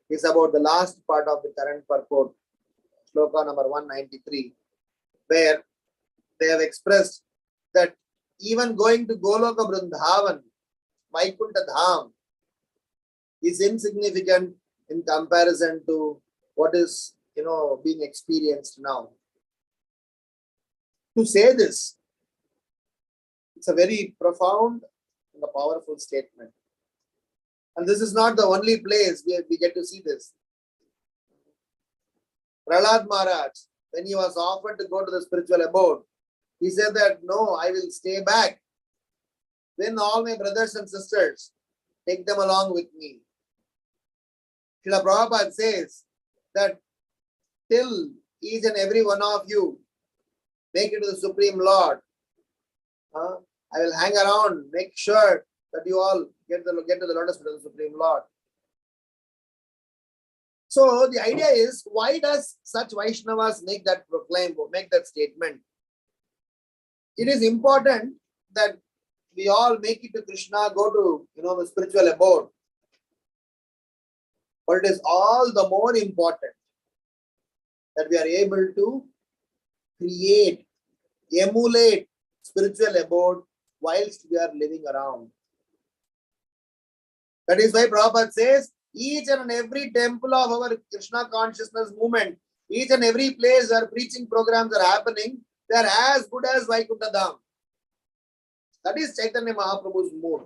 is about the last part of the current purport, sloka number 193, where they have expressed that even going to Goloka Vrindavan, Vaikuntha Dham, is insignificant in comparison to what is being experienced now. To say this, It's a very profound and a powerful statement. And this is not the only place we get to see this. Prahlad Maharaj, when he was offered to go to the spiritual abode, he said that, no, I will stay back. When all my brothers and sisters, take them along with me. Srila Prabhupada says that till each and every one of you make it to the Supreme Lord, I will hang around, make sure that you all get to the lotus feet of the Supreme Lord. So the idea is, why does such Vaishnavas make that statement? It is important that we all make it to Krishna, go to the spiritual abode. But it is all the more important that we are able to create, emulate spiritual abode whilst we are living around. That is why Prabhupada says, each and every temple of our Krishna consciousness movement, each and every place where preaching programs are happening, they are as good as Vaikuntha Dham. That is Chaitanya Mahaprabhu's mood.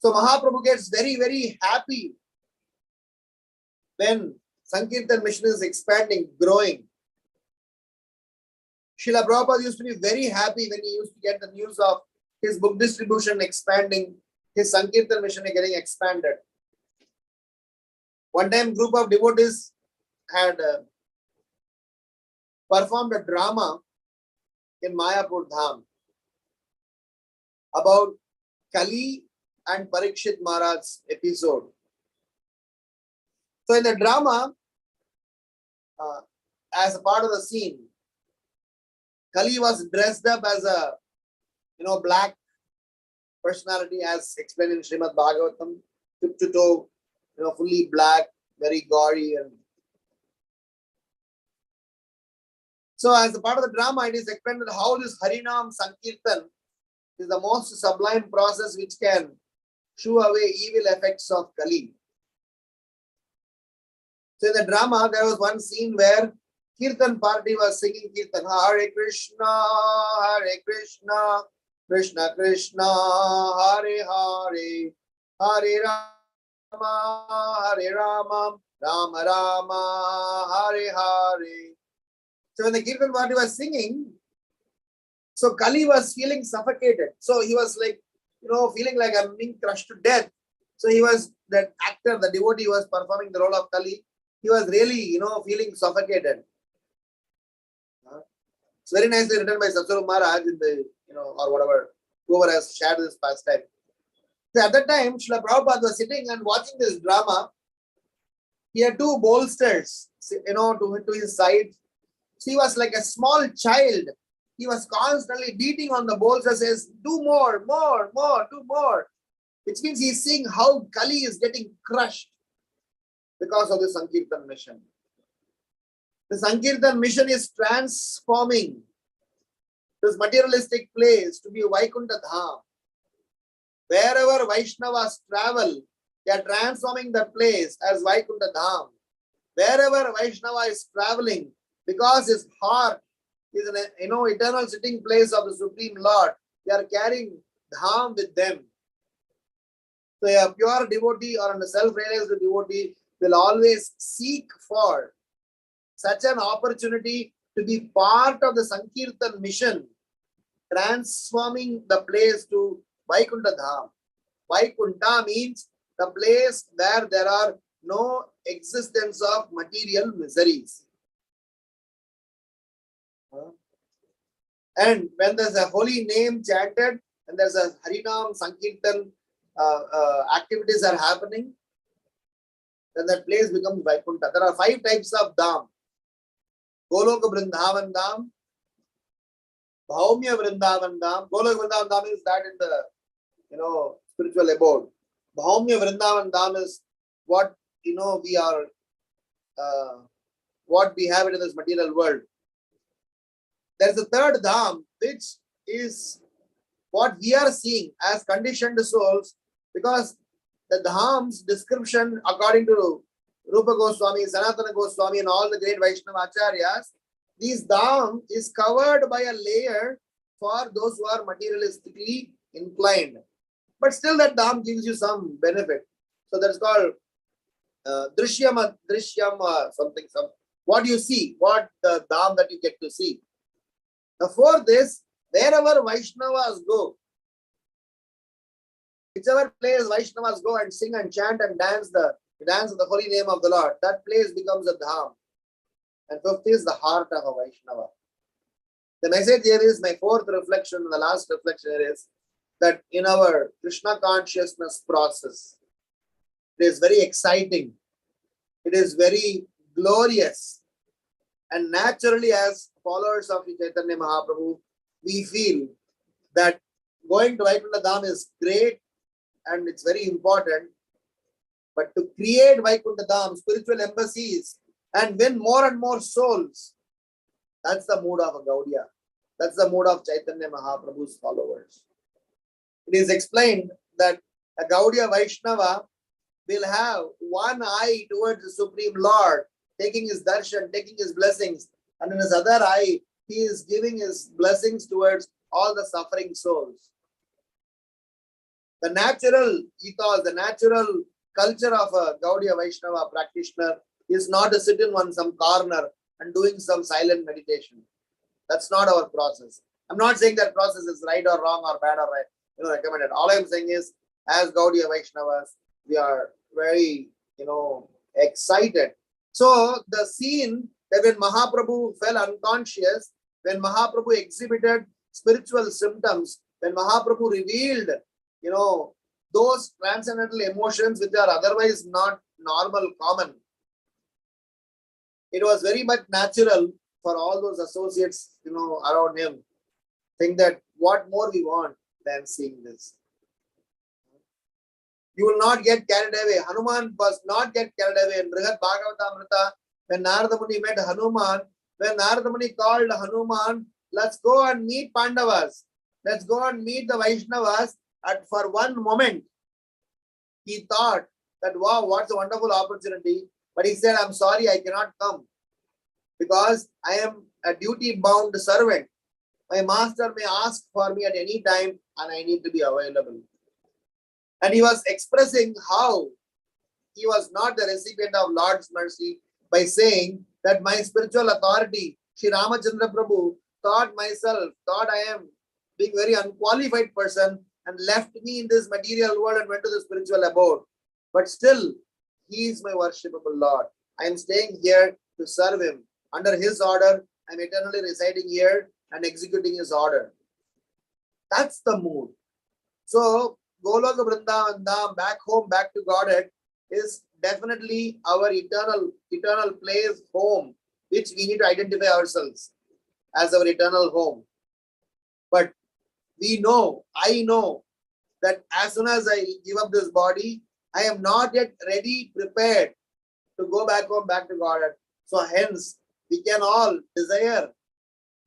So Mahaprabhu gets very, very happy when Sankirtan mission is expanding, growing. Srila Prabhupada used to be very happy when he used to get the news of his book distribution expanding, his Sankirtan mission getting expanded. One time, group of devotees had performed a drama in Mayapur Dham about Kali and Parikshit Maharaj's episode. So in the drama, as a part of the scene, Kali was dressed up as a black personality, as explained in Srimad Bhagavatam, tip to toe, fully black, very gory. And so as a part of the drama, it is explained how this Harinam Sankirtan is the most sublime process which can shoo away evil effects of Kali. So in the drama, there was one scene where Kirtan party was singing Kirtan, Hare Krishna, Krishna Krishna, Hare Hare, Hare Rama, Hare Rama, Rama Rama, Hare Hare. So when the Kirtan party was singing, so Kali was feeling suffocated. So he was like, feeling like I'm being crushed to death. So he was, that actor, the devotee was performing the role of Kali. He was really, feeling suffocated. It's very nicely written by Satsaru Maharaj in the, or whatever, whoever has shared this pastime. So at that time, Srila Prabhupada was sitting and watching this drama. He had two bolsters, to his side. So he was like a small child. He was constantly beating on the bolster, says, do more, more, more, do more. Which means he's seeing how Kali is getting crushed because of the Sankirtan mission. The Sankirtan mission is transforming this materialistic place to be Vaikuntha Dham. Wherever Vaishnavas travel, they are transforming the place as Vaikuntha Dham. Wherever Vaishnava is traveling, because his heart is an eternal sitting place of the Supreme Lord, they are carrying Dham with them. So a pure devotee or a self-realized devotee will always seek for such an opportunity to be part of the Sankirtan mission, transforming the place to Vaikuntha Dham. Vaikuntha means the place where there are no existence of material miseries. And when there's a holy name chanted and there's a Harinam Sankirtan activities are happening, then that place becomes Vaikuntha. There are 5 types of Dham. Goloka Vrindavan Dham, Bhaumya Vrindavan Dham. Goloka Vrindavan Dham is that in the spiritual abode. Bhaumya Vrindavan Dham is what we are, what we have in this material world. There is a third Dham, which is what we are seeing as conditioned souls, because the Dham's description, according to Rupa Goswami, Sanatana Goswami, and all the great Vaishnava Acharyas, this Dham is covered by a layer for those who are materialistically inclined. But still that dham gives you some benefit. So that's called drishyam, something, what you see, what the dham that you get to see. The fourth is, wherever Vaishnavas go, whichever place Vaishnavas go and sing and chant and dance the holy name of the Lord, that place becomes a dham. And fifth is the heart of a Vaishnava. The message here is, my fourth reflection, the last reflection here is that in our Krishna consciousness process, it is very exciting. It is very glorious. And naturally, as followers of Caitanya Mahaprabhu, we feel that going to Vaikuntha Dham is great and it's very important. But to create Vaikuntha Dham, spiritual embassies, and win more and more souls, that's the mood of a Gaudiya. That's the mood of Caitanya Mahaprabhu's followers. It is explained that a Gaudiya Vaishnava will have one eye towards the Supreme Lord, taking his darshan, taking his blessings, and in his other eye, he is giving his blessings towards all the suffering souls. The natural ethos, the natural culture of a Gaudiya Vaishnava practitioner is not to sit in some corner and doing some silent meditation. That's not our process. I'm not saying that process is right or wrong or bad or right, recommended. All I'm saying is, as Gaudiya Vaishnavas, we are very, excited. So the scene that when Mahaprabhu fell unconscious, when Mahaprabhu exhibited spiritual symptoms, when Mahaprabhu revealed, those transcendental emotions which are otherwise not normal, common, it was very much natural for all those associates, around him, think that what more we want than seeing this. You will not get carried away. Hanuman was not get carried away. In Brihad Bhagavatamrita, when Narada Muni met Hanuman, when Narada Muni called Hanuman, let's go and meet Pandavas. Let's go and meet the Vaishnavas. And for one moment, he thought that, wow, what's a wonderful opportunity. But he said, I'm sorry, I cannot come because I am a duty-bound servant. My master may ask for me at any time and I need to be available. And he was expressing how he was not the recipient of Lord's mercy by saying that my spiritual authority, Sri Ramachandra Prabhu, thought I am being very unqualified person and left me in this material world and went to the spiritual abode. But still, he is my worshipable Lord. I am staying here to serve him. Under his order, I am eternally residing here and executing his order. That's the mood. So, Goloka Vrindavan Dham, back home, back to Godhead, is definitely our eternal place, home, which we need to identify ourselves as our eternal home. But I know that as soon as I give up this body, I am not yet ready, prepared to go back home, back to Godhead. So hence, we can all desire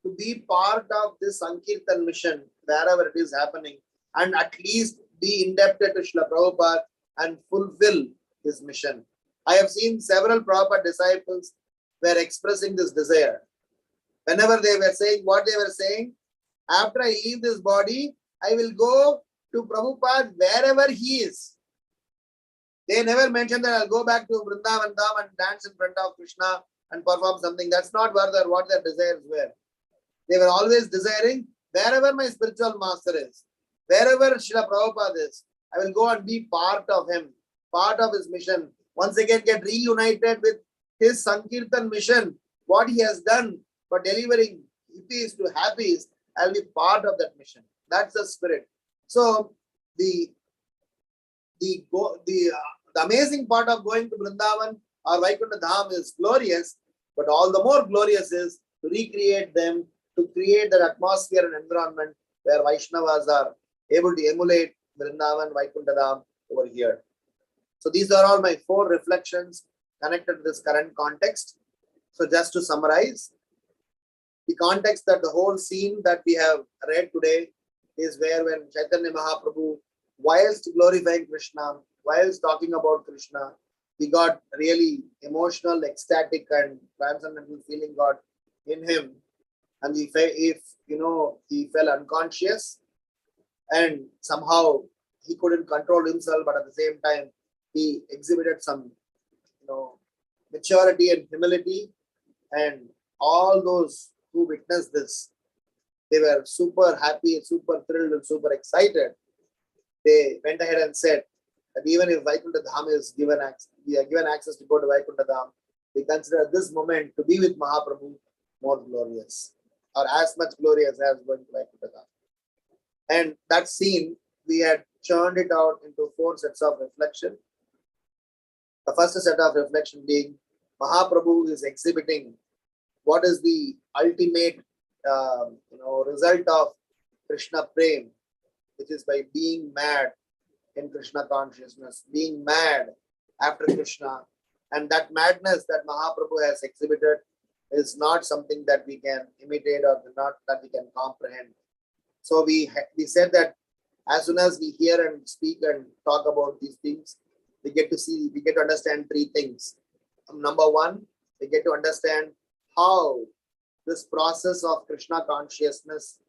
to be part of this Sankirtan mission, wherever it is happening, and at least be indebted to Srila Prabhupada and fulfill his mission. I have seen several Prabhupada disciples were expressing this desire. Whenever they were saying what they were saying, after I leave this body, I will go to Prabhupada wherever he is. They never mentioned that I'll go back to Vrindavan Dham and dance in front of Krishna and perform something. That's not what their desires were. They were always desiring wherever my spiritual master is, wherever Srila Prabhupada is, I will go and be part of him, part of his mission. Once again, get reunited with his Sankirtan mission, what he has done for delivering hippies to happies. I'll be part of that mission. That's the spirit. So the amazing part of going to Vrindavan or Vaikuntha Dham is glorious, but all the more glorious is to recreate them, to create that atmosphere and environment where Vaishnavas are able to emulate Vrindavan, Vaikuntha Dham over here. So these are all my 4 reflections connected to this current context. So just to summarize, the context that the whole scene that we have read today is where when Caitanya Mahaprabhu, whilst glorifying Krishna, whilst talking about Krishna, he got really emotional, ecstatic and transcendental feeling got in him. and if he fell unconscious, and somehow he couldn't control himself, but at the same time he exhibited some maturity and humility, and all those who witnessed this, they were super happy, super thrilled, and super excited. They went ahead and said that even if Vaikuntha Dham is given access to go to Vaikuntha Dham, we consider this moment to be with Mahaprabhu more glorious, or as much glorious as going to Vaikuntha Dham. And that scene, we had churned it out into 4 sets of reflection. The first set of reflection being Mahaprabhu is exhibiting what is the ultimate result of Krishna Prem, which is by being mad in Krishna consciousness, being mad after Krishna. And that madness that Mahaprabhu has exhibited is not something that we can imitate or not that we can comprehend. So we said that as soon as we hear and speak and talk about these things, we get to understand 3 things. Number 1, we get to understand how this process of Krishna consciousness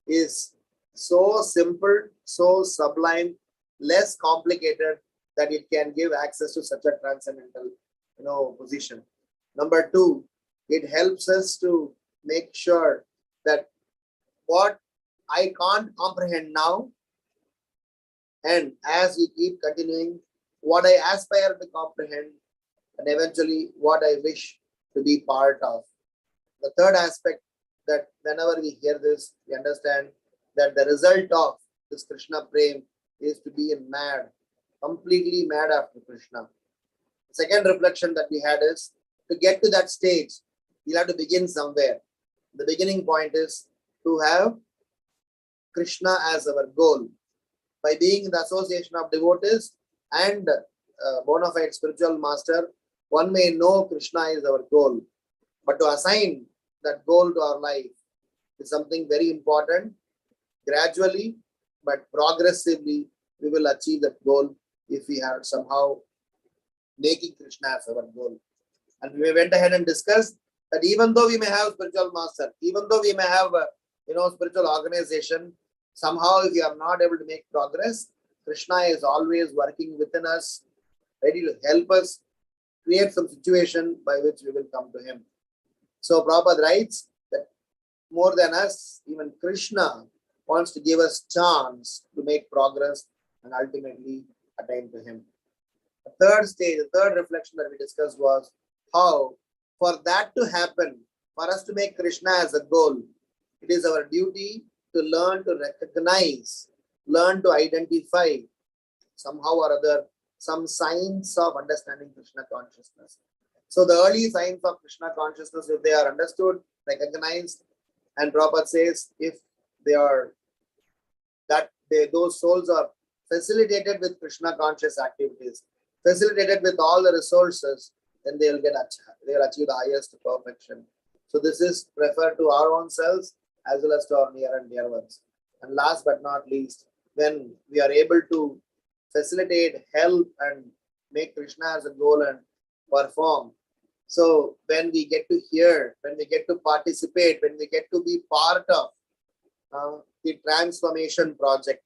is so simple, so sublime, less complicated, that it can give access to such a transcendental position. Number 2, it helps us to make sure that what I can't comprehend now, and as we keep continuing, what I aspire to comprehend, and eventually what I wish to be part of. The third aspect, that whenever we hear this, we understand that the result of this Krishna Prem is to be mad, completely mad after Krishna. The second reflection that we had is, to get to that stage, we'll have to begin somewhere. The beginning point is to have Krishna as our goal. By being in the association of devotees and bona fide spiritual master, one may know Krishna is our goal. But to assign that goal to our life is something very important. Gradually, but progressively, we will achieve that goal if we are somehow making Krishna as our goal. And we went ahead and discussed that even though we may have spiritual master, even though we may have spiritual organization, somehow if we are not able to make progress, Krishna is always working within us, ready to help us create some situation by which we will come to him. So Prabhupada writes that more than us, even Krishna wants to give us chance to make progress and ultimately attain to him. The third stage, the third reflection that we discussed was how, for that to happen, for us to make Krishna as a goal, it is our duty to learn to recognize, learn to identify somehow or other some signs of understanding Krishna consciousness. So the early signs of Krishna consciousness, if they are understood, recognized, and Prabhupada says, if they are those souls are facilitated with Krishna conscious activities, facilitated with all the resources, then they'll achieve the highest perfection. So this is referred to our own selves as well as to our near and dear ones. And last but not least, when we are able to facilitate, help, and make Krishna as a goal and perform. So when we get to hear, when we get to participate, when we get to be part of the transformation project,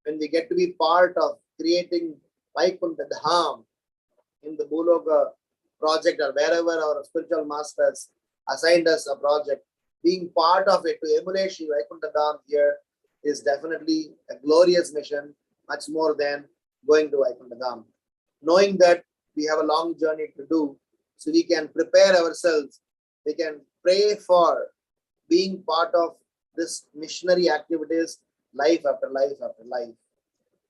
when we get to be part of creating Vaikuntha Dham in the Bhuloka project or wherever our spiritual masters assigned us a project, being part of it to emulate Sri Vaikuntha Dham here is definitely a glorious mission, much more than going to Vaikuntha Dham. Knowing that we have a long journey to do, so we can prepare ourselves, we can pray for being part of this missionary activities life after life after life.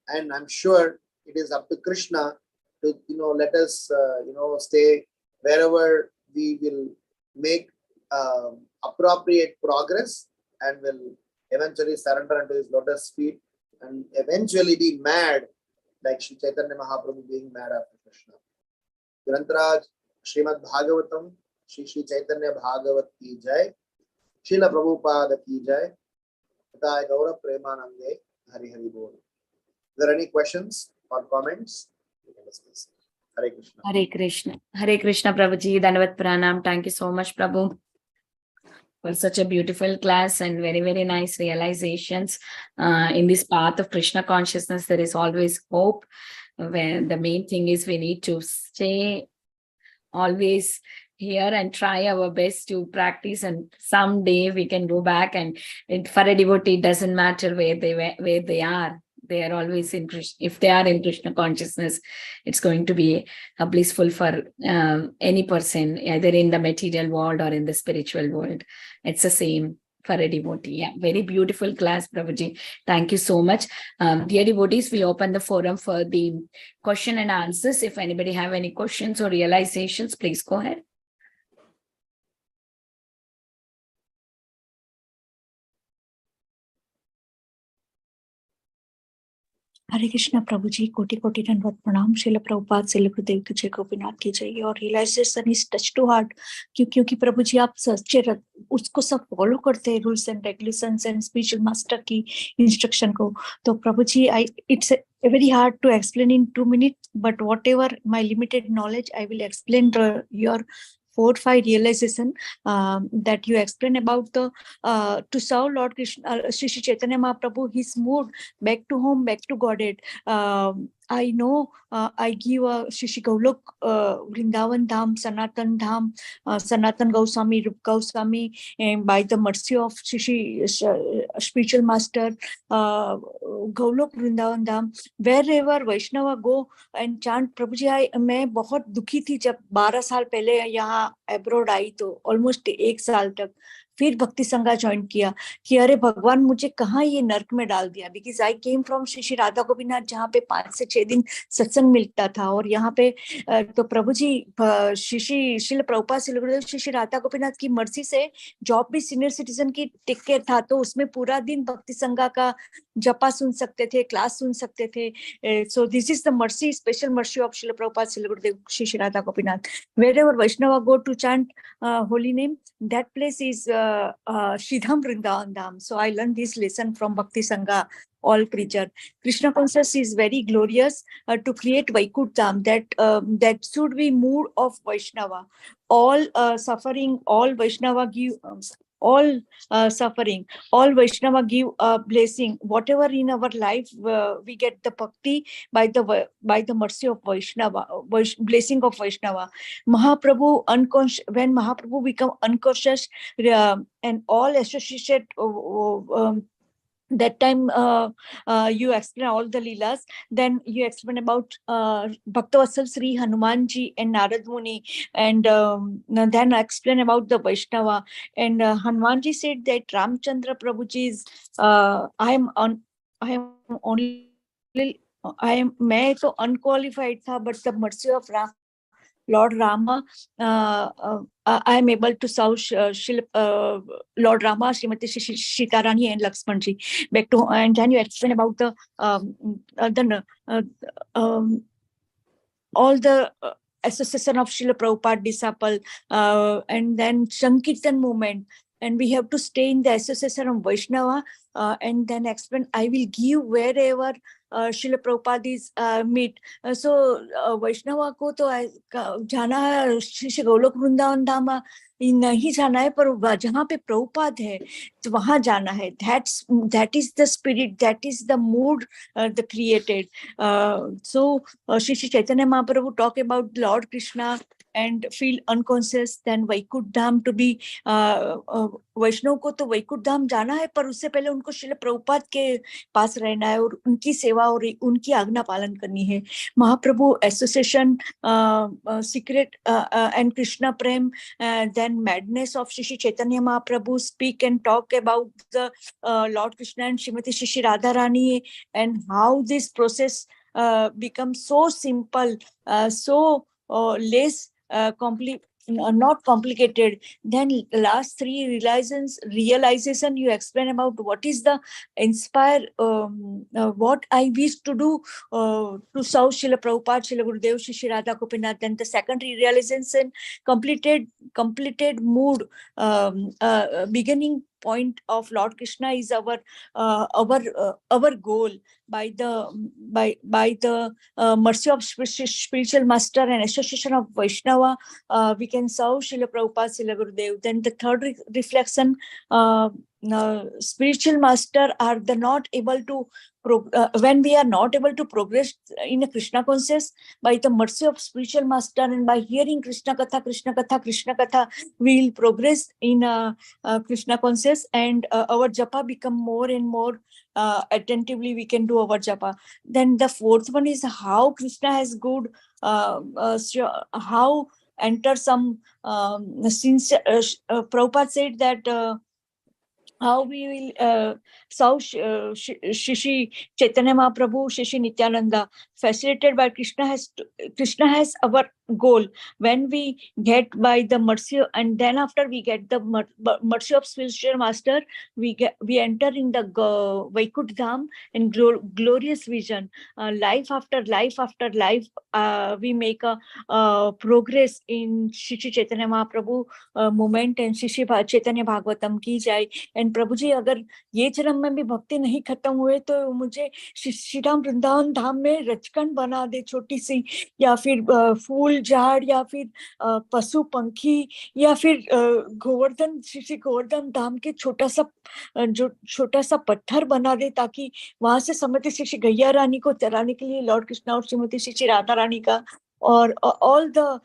And I'm sure it is up to Krishna to let us stay wherever we will make appropriate progress and will eventually surrender into his lotus feet and eventually be mad like Sri Chaitanya Mahaprabhu being mad after Krishna. Grantaraj Srimad Bhagavatam, Sri Chaitanya Bhagavat ki jai, Srila Prabhupada ki jai, Tathai Gaura Premanande, Hari Hari Bol. Are there any questions or comments? We can discuss. Hare Krishna. Hare Krishna. Hare Krishna, Prabhuji. Dandavat Pranam. Thank you so much, Prabhu. For such a beautiful class and very, very nice realizations. In this path of Krishna consciousness, there is always hope. Where the main thing is we need to stay always here and try our best to practice, and someday we can go back. And for a devotee, it doesn't matter where they are. They are always in Krishna. If they are in Krishna consciousness, it's going to be a blissful for any person, either in the material world or in the spiritual world. It's the same for a devotee. Yeah, very beautiful class, Prabhuji. Thank you so much. Dear devotees, we open the forum for the question and answers. If anybody have any questions or realizations, please go ahead. हरे कृष्णा प्रभु जी, कोटि कोटि दंडवत प्रणाम। श्रील प्रभुपाद श्रील गुरुदेव की जय, गोपीनाथ की जय। और realisation is touch to heart, क्योंकि प्रभु जी आप सच्चे उसको सब फॉलो करते हैं, rules and regulations and spiritual master की इंस्ट्रक्शन को। तो प्रभु जी, it's very hard to explain in 2 minutes, but whatever my limited knowledge, I will explain your 4-5 realization that you explain about the to serve Lord Krishna, Shri Chaitanya Mahaprabhu, his mood back to home, back to Godhead. I know I give Shri Gaulok, Vrindavan Dham, Sanatan Dham, Sanatan Goswami, Rup Goswami, and by the mercy of Shri spiritual master, Gaulok Vrindavan Dham, wherever Vaishnava go and chant. प्रभु जी, मैं बहुत दुखी थी जब 12 साल पहले यहाँ abroad आई, तो almost 1 साल तक फिर भक्ति संघा ज्वाइन किया कि अरे भगवान, मुझे कहाँ ये नर्क में डाल दिया। Because I came from Shri Radha Gopinath, जहाँ पे 5 से 6 दिन सत्संग मिलता था, और यहाँ पे तो प्रभु जी श्री प्रभुपाद श्री गुरुदेव श्री राधा गोपीनाथ की मर्जी से जॉब भी सीनियर सिटीजन की टिक के था, तो उसमें पूरा दिन भक्ति संघा का जपा सुन सकते थे, क्लास सुन सकते थे। So this is the mercy, special mercy of Shri Prabhupada Shri Gurudev Shri Radha Gopinath. Wherever Vaishnava go to chant holy name, that place is Shridham Vrindavan Dham. So I learned this lesson from Bhakti Sangha, all preacher. Krishna consciousness is very glorious to create Vaikut Dham. That should be mood of Vaishnava. All suffering, all Vaishnava give. All suffering, all Vaishnava give a blessing. Whatever in our life, we get the bhakti by the mercy of Vaishnava, blessing of Vaishnava. Mahaprabhu unconscious, when Mahaprabhu become unconscious, and all associated. That time you explain all the leelas. Then you explain about Bhaktavatsal Sri Hanumanji and Narad Muni, and then I explain about the Vaishnava. And Hanumanji said that Ramchandra Prabhuji is मैं तो unqualified था, but the mercy of Lord Rama, I am able to serve Lord Rama, Srimati Sitarani and Lakshmanji. Back to, and then you explain about the all the association of Srila Prabhupada disciple, and then Sankirtan movement. And we have to stay in the association of Vaishnava, and then explain, I will give wherever Srila Prabhupada is meet. So Vaishnava को तो जाना है, श्री गोलोक वृंदावन धाम नहीं जाना है, पर जहाँ पे प्रभुपाद है तो वहाँ जाना है. That is the spirit, that is the mood the created. So Shri Chaitanya Mahaprabhu talk about Lord Krishna and feel unconscious, then Vaikut Dham to be वैष्णव को तो वैकुंठ धाम जाना है, पर उससे पहले उनको श्रील प्रभुपाद के पास रहना है और उनकी सेवा और उनकी आज्ञा पालन करनी है. Mahaprabhu association, secret and Krishna prem, then madness of Shri Chaitanya Mahaprabhu, speak and talk about the lord Krishna and Shrimati Shri Radha Rani, and how this process become so simple, so less not complicated. Then last 3 realization you explain about what is the inspire, what I wish to do to serve Srila Prabhupada, Srila Gurudev, Shri Radha Gopinath. Then the secondary realization, completed mood, beginning point of Lord Krishna is our goal. by the mercy of spiritual master and association of Vaishnava, we can serve Srila Prabhupada, Srila Gurudev. Then the third reflection, spiritual master are the not able to when we are not able to progress in a Krishna conscious, by the mercy of spiritual master and by hearing Krishna Katha, we will progress in Krishna conscious, and our japa become more and more attentively we can do our japa. Then the fourth one is how Krishna has good, how enter some since Prabhupada said that how we will serve Shishi Chaitanya Mahaprabhu, Shishi Nityananda, facilitated by Krishna has our goal. When we get by the mercy, and then after we get the mercy of spiritual master, we enter in the Vaikut Dham and glorious vision. Life after life after life, we make a progress in Shishi Chaitanya Mahaprabhu moment and Shishi Chaitanya Bhagavatam ki jai. And प्रभु जी अगर ये जन्म में भी भक्ति नहीं खत्म हुए तो मुझे श्री राम वृंदावन धाम में रचकन बना दे, छोटी सी, या फिर फूल झाड़, या फिर पशु पंखी, या फिर गोवर्धन, श्री गोवर्धन धाम के छोटा सा पत्थर बना दे, ताकि वहां से समति श्री गैया रानी को चराने के लिए लॉर्ड कृष्णा और श्रीमती श्री राधा रानी का और ऑल द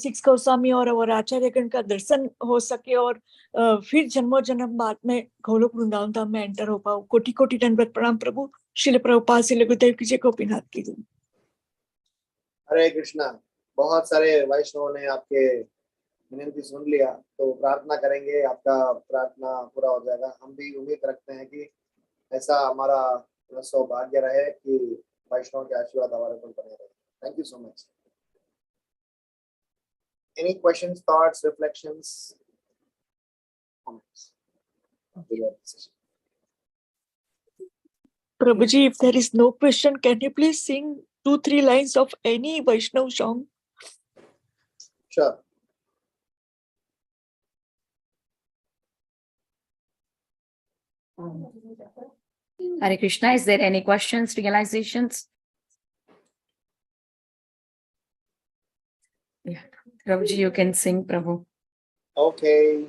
6 गोस्वामी और आचार्यगण का दर्शन हो सके, और फिर जन्मों जन्म बाद में गोलोक वृंदावन धाम में एंटर हो पाओ। कोटि कोटि दंडवत प्रणाम प्रभु। श्रील प्रभुपाद श्रील गुरुदेव की जय, गोपीनाथ की जय। हरे कृष्णा। बहुत सारे वैष्णवों ने आपके विनती सुन लिया, तो प्रार्थना करेंगे आपका प्रार्थना पूरा हो जाएगा। हम भी उम्मीद रखते हैं कि ऐसा हमारा सौभाग्य रहे कि वैष्णव के आशीर्वाद हमारे पर बने रहे। Thank you so much. Any questions, thoughts, reflections, comments? Prabhuji, if there is no question, can you please sing 2-3 lines of any Vaishnav song? Sure. Hare Krishna, is there any questions, realizations? Yeah, Prabhuji, you can sing, Prabhu. Okay.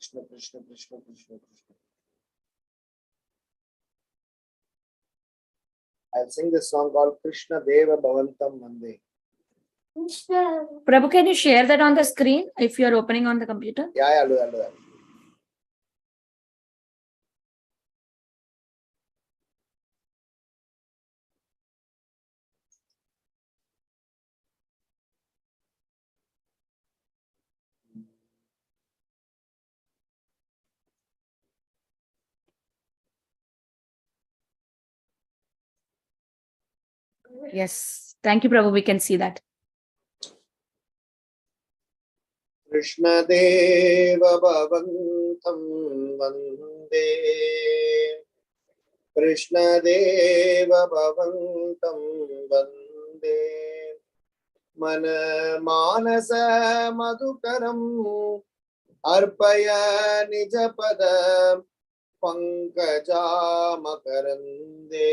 Krishna, Krishna, Krishna, Krishna, Krishna. I'll sing this song called Krishna Deva Bhavantam Mande. Prabhu, can you share that on the screen if you are opening on the computer? Yeah, I'll do that. Yes. Thank you, Prabhu. We can see that. Krishna Deva Bhavantam Vande. Krishna Deva Bhavantam Vande. Mana Manasa Madhukaram Arpaya Nijapada Pankaja Makarande.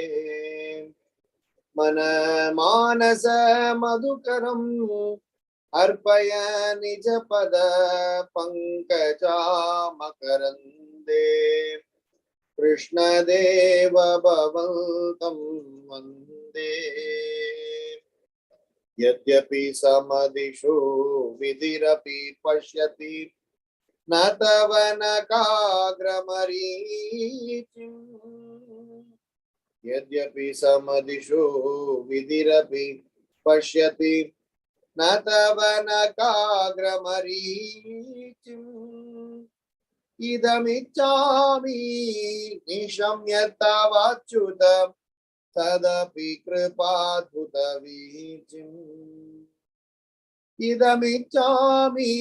Mana Manasa Madhukaram Arpaya Nijapada Pankaja Makarande. Krishna Deva Bhavantam Vande. Yadyapi samadishu vidirapi pashyati natavanakagramarichim. Yadyapi samadishu vidirapi pashyati natavanakagramarichim. Idamichami nishamyatavachyutam tadapi kripadbhutavichim. idamichami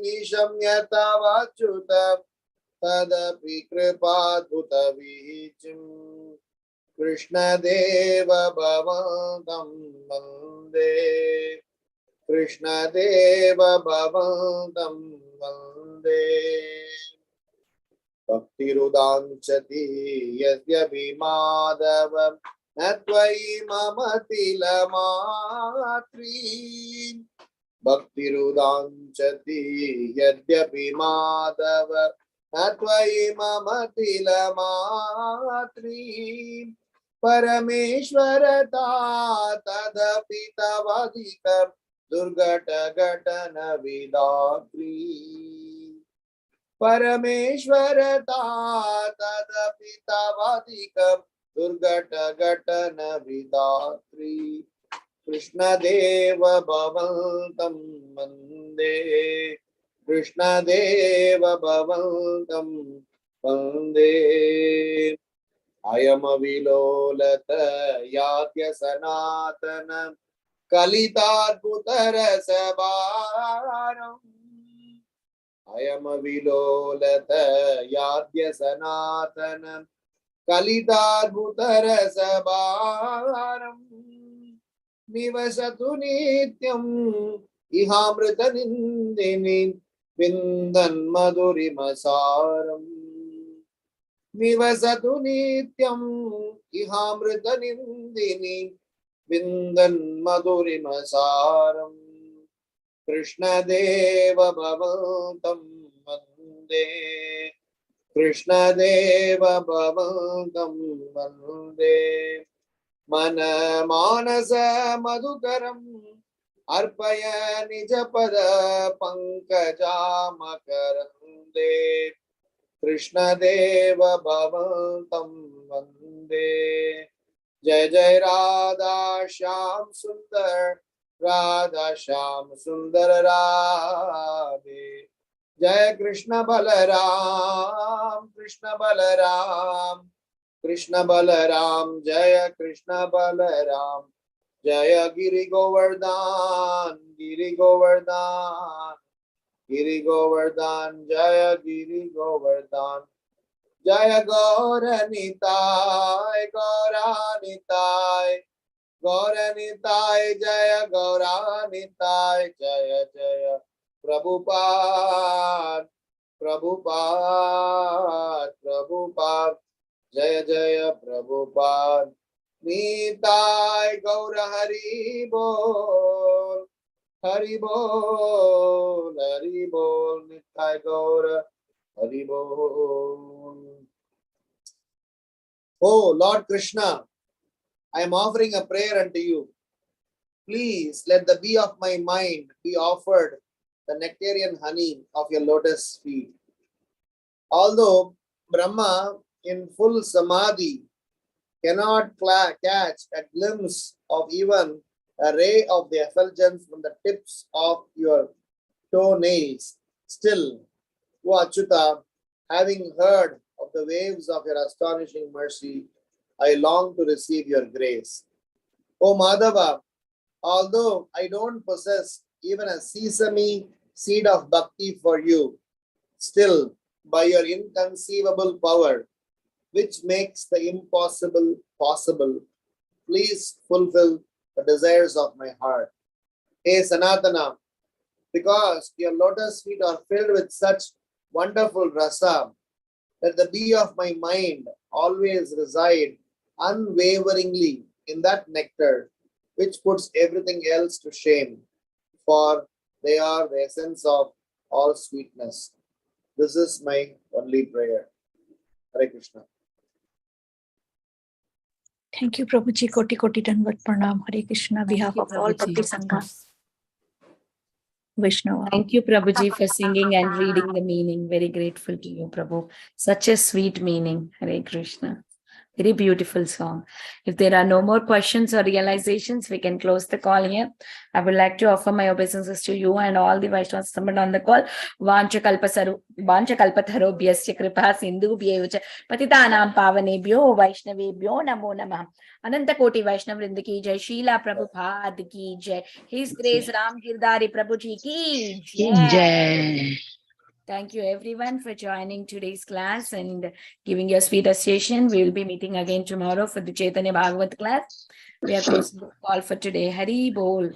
nishamya tavachyutam tadapi kripadhuta vichim Krishna Deva Bhavandam Vande Krishna Deva Bhavandam Vande Bhakti Rudanchati Yasya Bhimadavam Natvai Mamatila Matri Bhakti Rudanchati Yasya Bhimadavam Natvai Mamatila Matri Parameshwarata Tadapi Tavadikam Durgata Gatana Vidatri Parameshwarata Tadapi Tavadikam Durgata Gatana Vidatri Krishna Deva Bhavantam Vande Krishna Deva Bhavantam Vande Ayam Avilolata Yadya Sanatana Kalitadbutara Sabaram Ayam Avilolata Yadya Sanatana Kalitadbutara Sabaram Nivasatu Nityam Ihamrita Nindini Vindan Madhurimasaram Nivasatu Nityam Ihamrita Nindini Vindan Madhurimasaram Krishna Deva Bhavantam Vande Krishna Deva Bhavantam Vande Mana Manasa Madhukaram Arpaya Nijapada Pankajamakarande Krishna Deva Bhavantam Vande Jai Jai Radha Shyam Sundar Radha Shyam Sundar Radhe Jai Krishna Balaram Krishna Balaram Krishna Balaram Jaya Krishna Balaram Jaya Giri Govardhan Giri Govardhan Giri Govardhan Jaya Giri Govardhan Jaya Gauranitai Gauranitai Gauranitai Jaya Gauranitai Jaya Jaya Prabhupada Prabhupada Prabhupada Jaya Jaya Prabhupada Nitai Gaura Hari Bol Hari Bol Hari Bol Nitai Gaura Hari Bol. Oh Lord Krishna, I am offering a prayer unto you. Please let the bee of my mind be offered the nectarian honey of your lotus feet. Although Brahma in full samadhi cannot catch a glimpse of even a ray of the effulgence from the tips of your toenails, still, O Achyuta, having heard of the waves of your astonishing mercy, I long to receive your grace. O Madhava, although I don't possess even a sesame seed of bhakti for you, still, by your inconceivable power, which makes the impossible possible, please fulfill the desires of my heart. Hey Sanatana, because your lotus feet are filled with such wonderful rasa, that the bee of my mind always reside unwaveringly in that nectar, which puts everything else to shame, for they are the essence of all sweetness. This is my only prayer. Hare Krishna. Thank you, Prabhuji. Koti Koti Dandavat Pranam. Hare Krishna. On behalf of all Bhakti Sangha. Vaishnava. Thank you, Prabhuji, for singing and reading the meaning. Very grateful to you, Prabhu. Such a sweet meaning. Hare Krishna. Very beautiful song. If there are no more questions or realizations, we can close the call here. I would like to offer my obeisances to you and all the Vaishnavas summoned on the call. Vancha kalpatharobhyasya kripa sindhubhyev patitanam pavanebhyo Vaishnavebhyo namo namah. Ananta Koti Vaishnav Vrinda ki jai, Srila Prabhupada ki jai, His Grace Ramgiridhari Prabhuji ki jai. Thank you everyone for joining today's class and giving your sweet association. We will be meeting again tomorrow for the Chaitanya Bhagavat class. We are closing the call for today. Hari Bol.